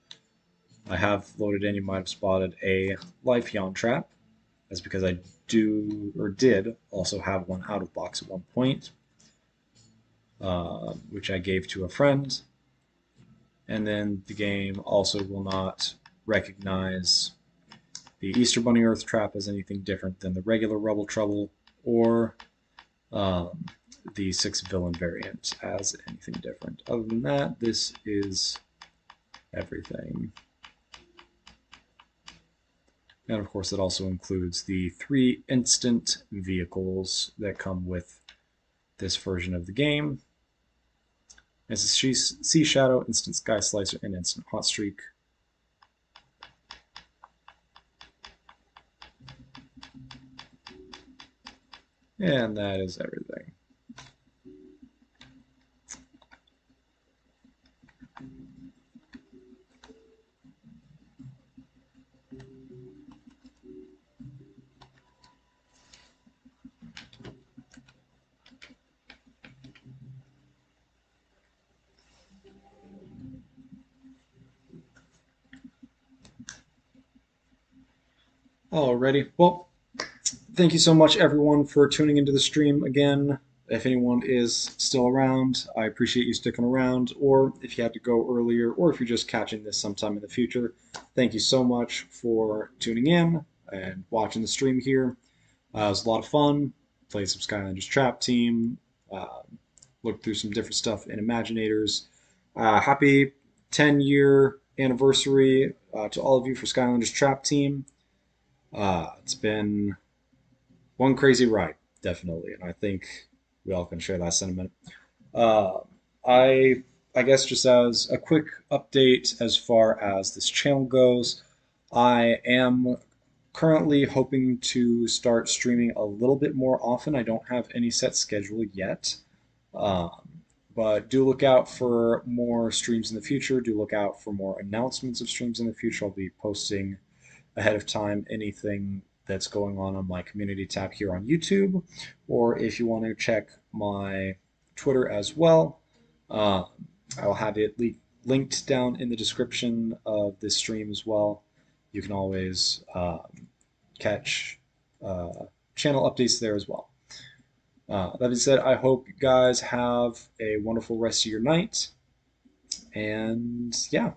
I have loaded in, you might have spotted, a life yawn trap. That's because I do or did also have one out of box at one point, which I gave to a friend. And then the game also will not recognize the Easter Bunny Earth trap as anything different than the regular Rubble Trouble or um, the six villain variant as anything different. Other than that, this is everything. And of course, it also includes the 3 instant vehicles that come with this version of the game. It's a Sea Shadow, Instant Sky Slicer, and Instant Hot Streak. And that is everything. Alrighty. Well, thank you so much, everyone, for tuning into the stream again. If anyone is still around, I appreciate you sticking around. Or if you had to go earlier, or if you're just catching this sometime in the future, thank you so much for tuning in and watching the stream here. It was a lot of fun. Played some Skylanders Trap Team. Uh, looked through some different stuff in Imaginators. Happy 10-year anniversary to all of you for Skylanders Trap Team. It's been one crazy ride, definitely, and I think we all can share that sentiment. Uh, I I guess just as a quick update as far as this channel goes, I am currently hoping to start streaming a little bit more often. I don't have any set schedule yet, um, but do look out for more streams in the future. Do look out for more announcements of streams in the future. I'll be posting ahead of time anything that's going on my community tab here on YouTube, or if you want to check my Twitter as well, uh, I'll have it linked down in the description of this stream as well. You can always catch channel updates there as well. That being said, I hope you guys have a wonderful rest of your night. And yeah,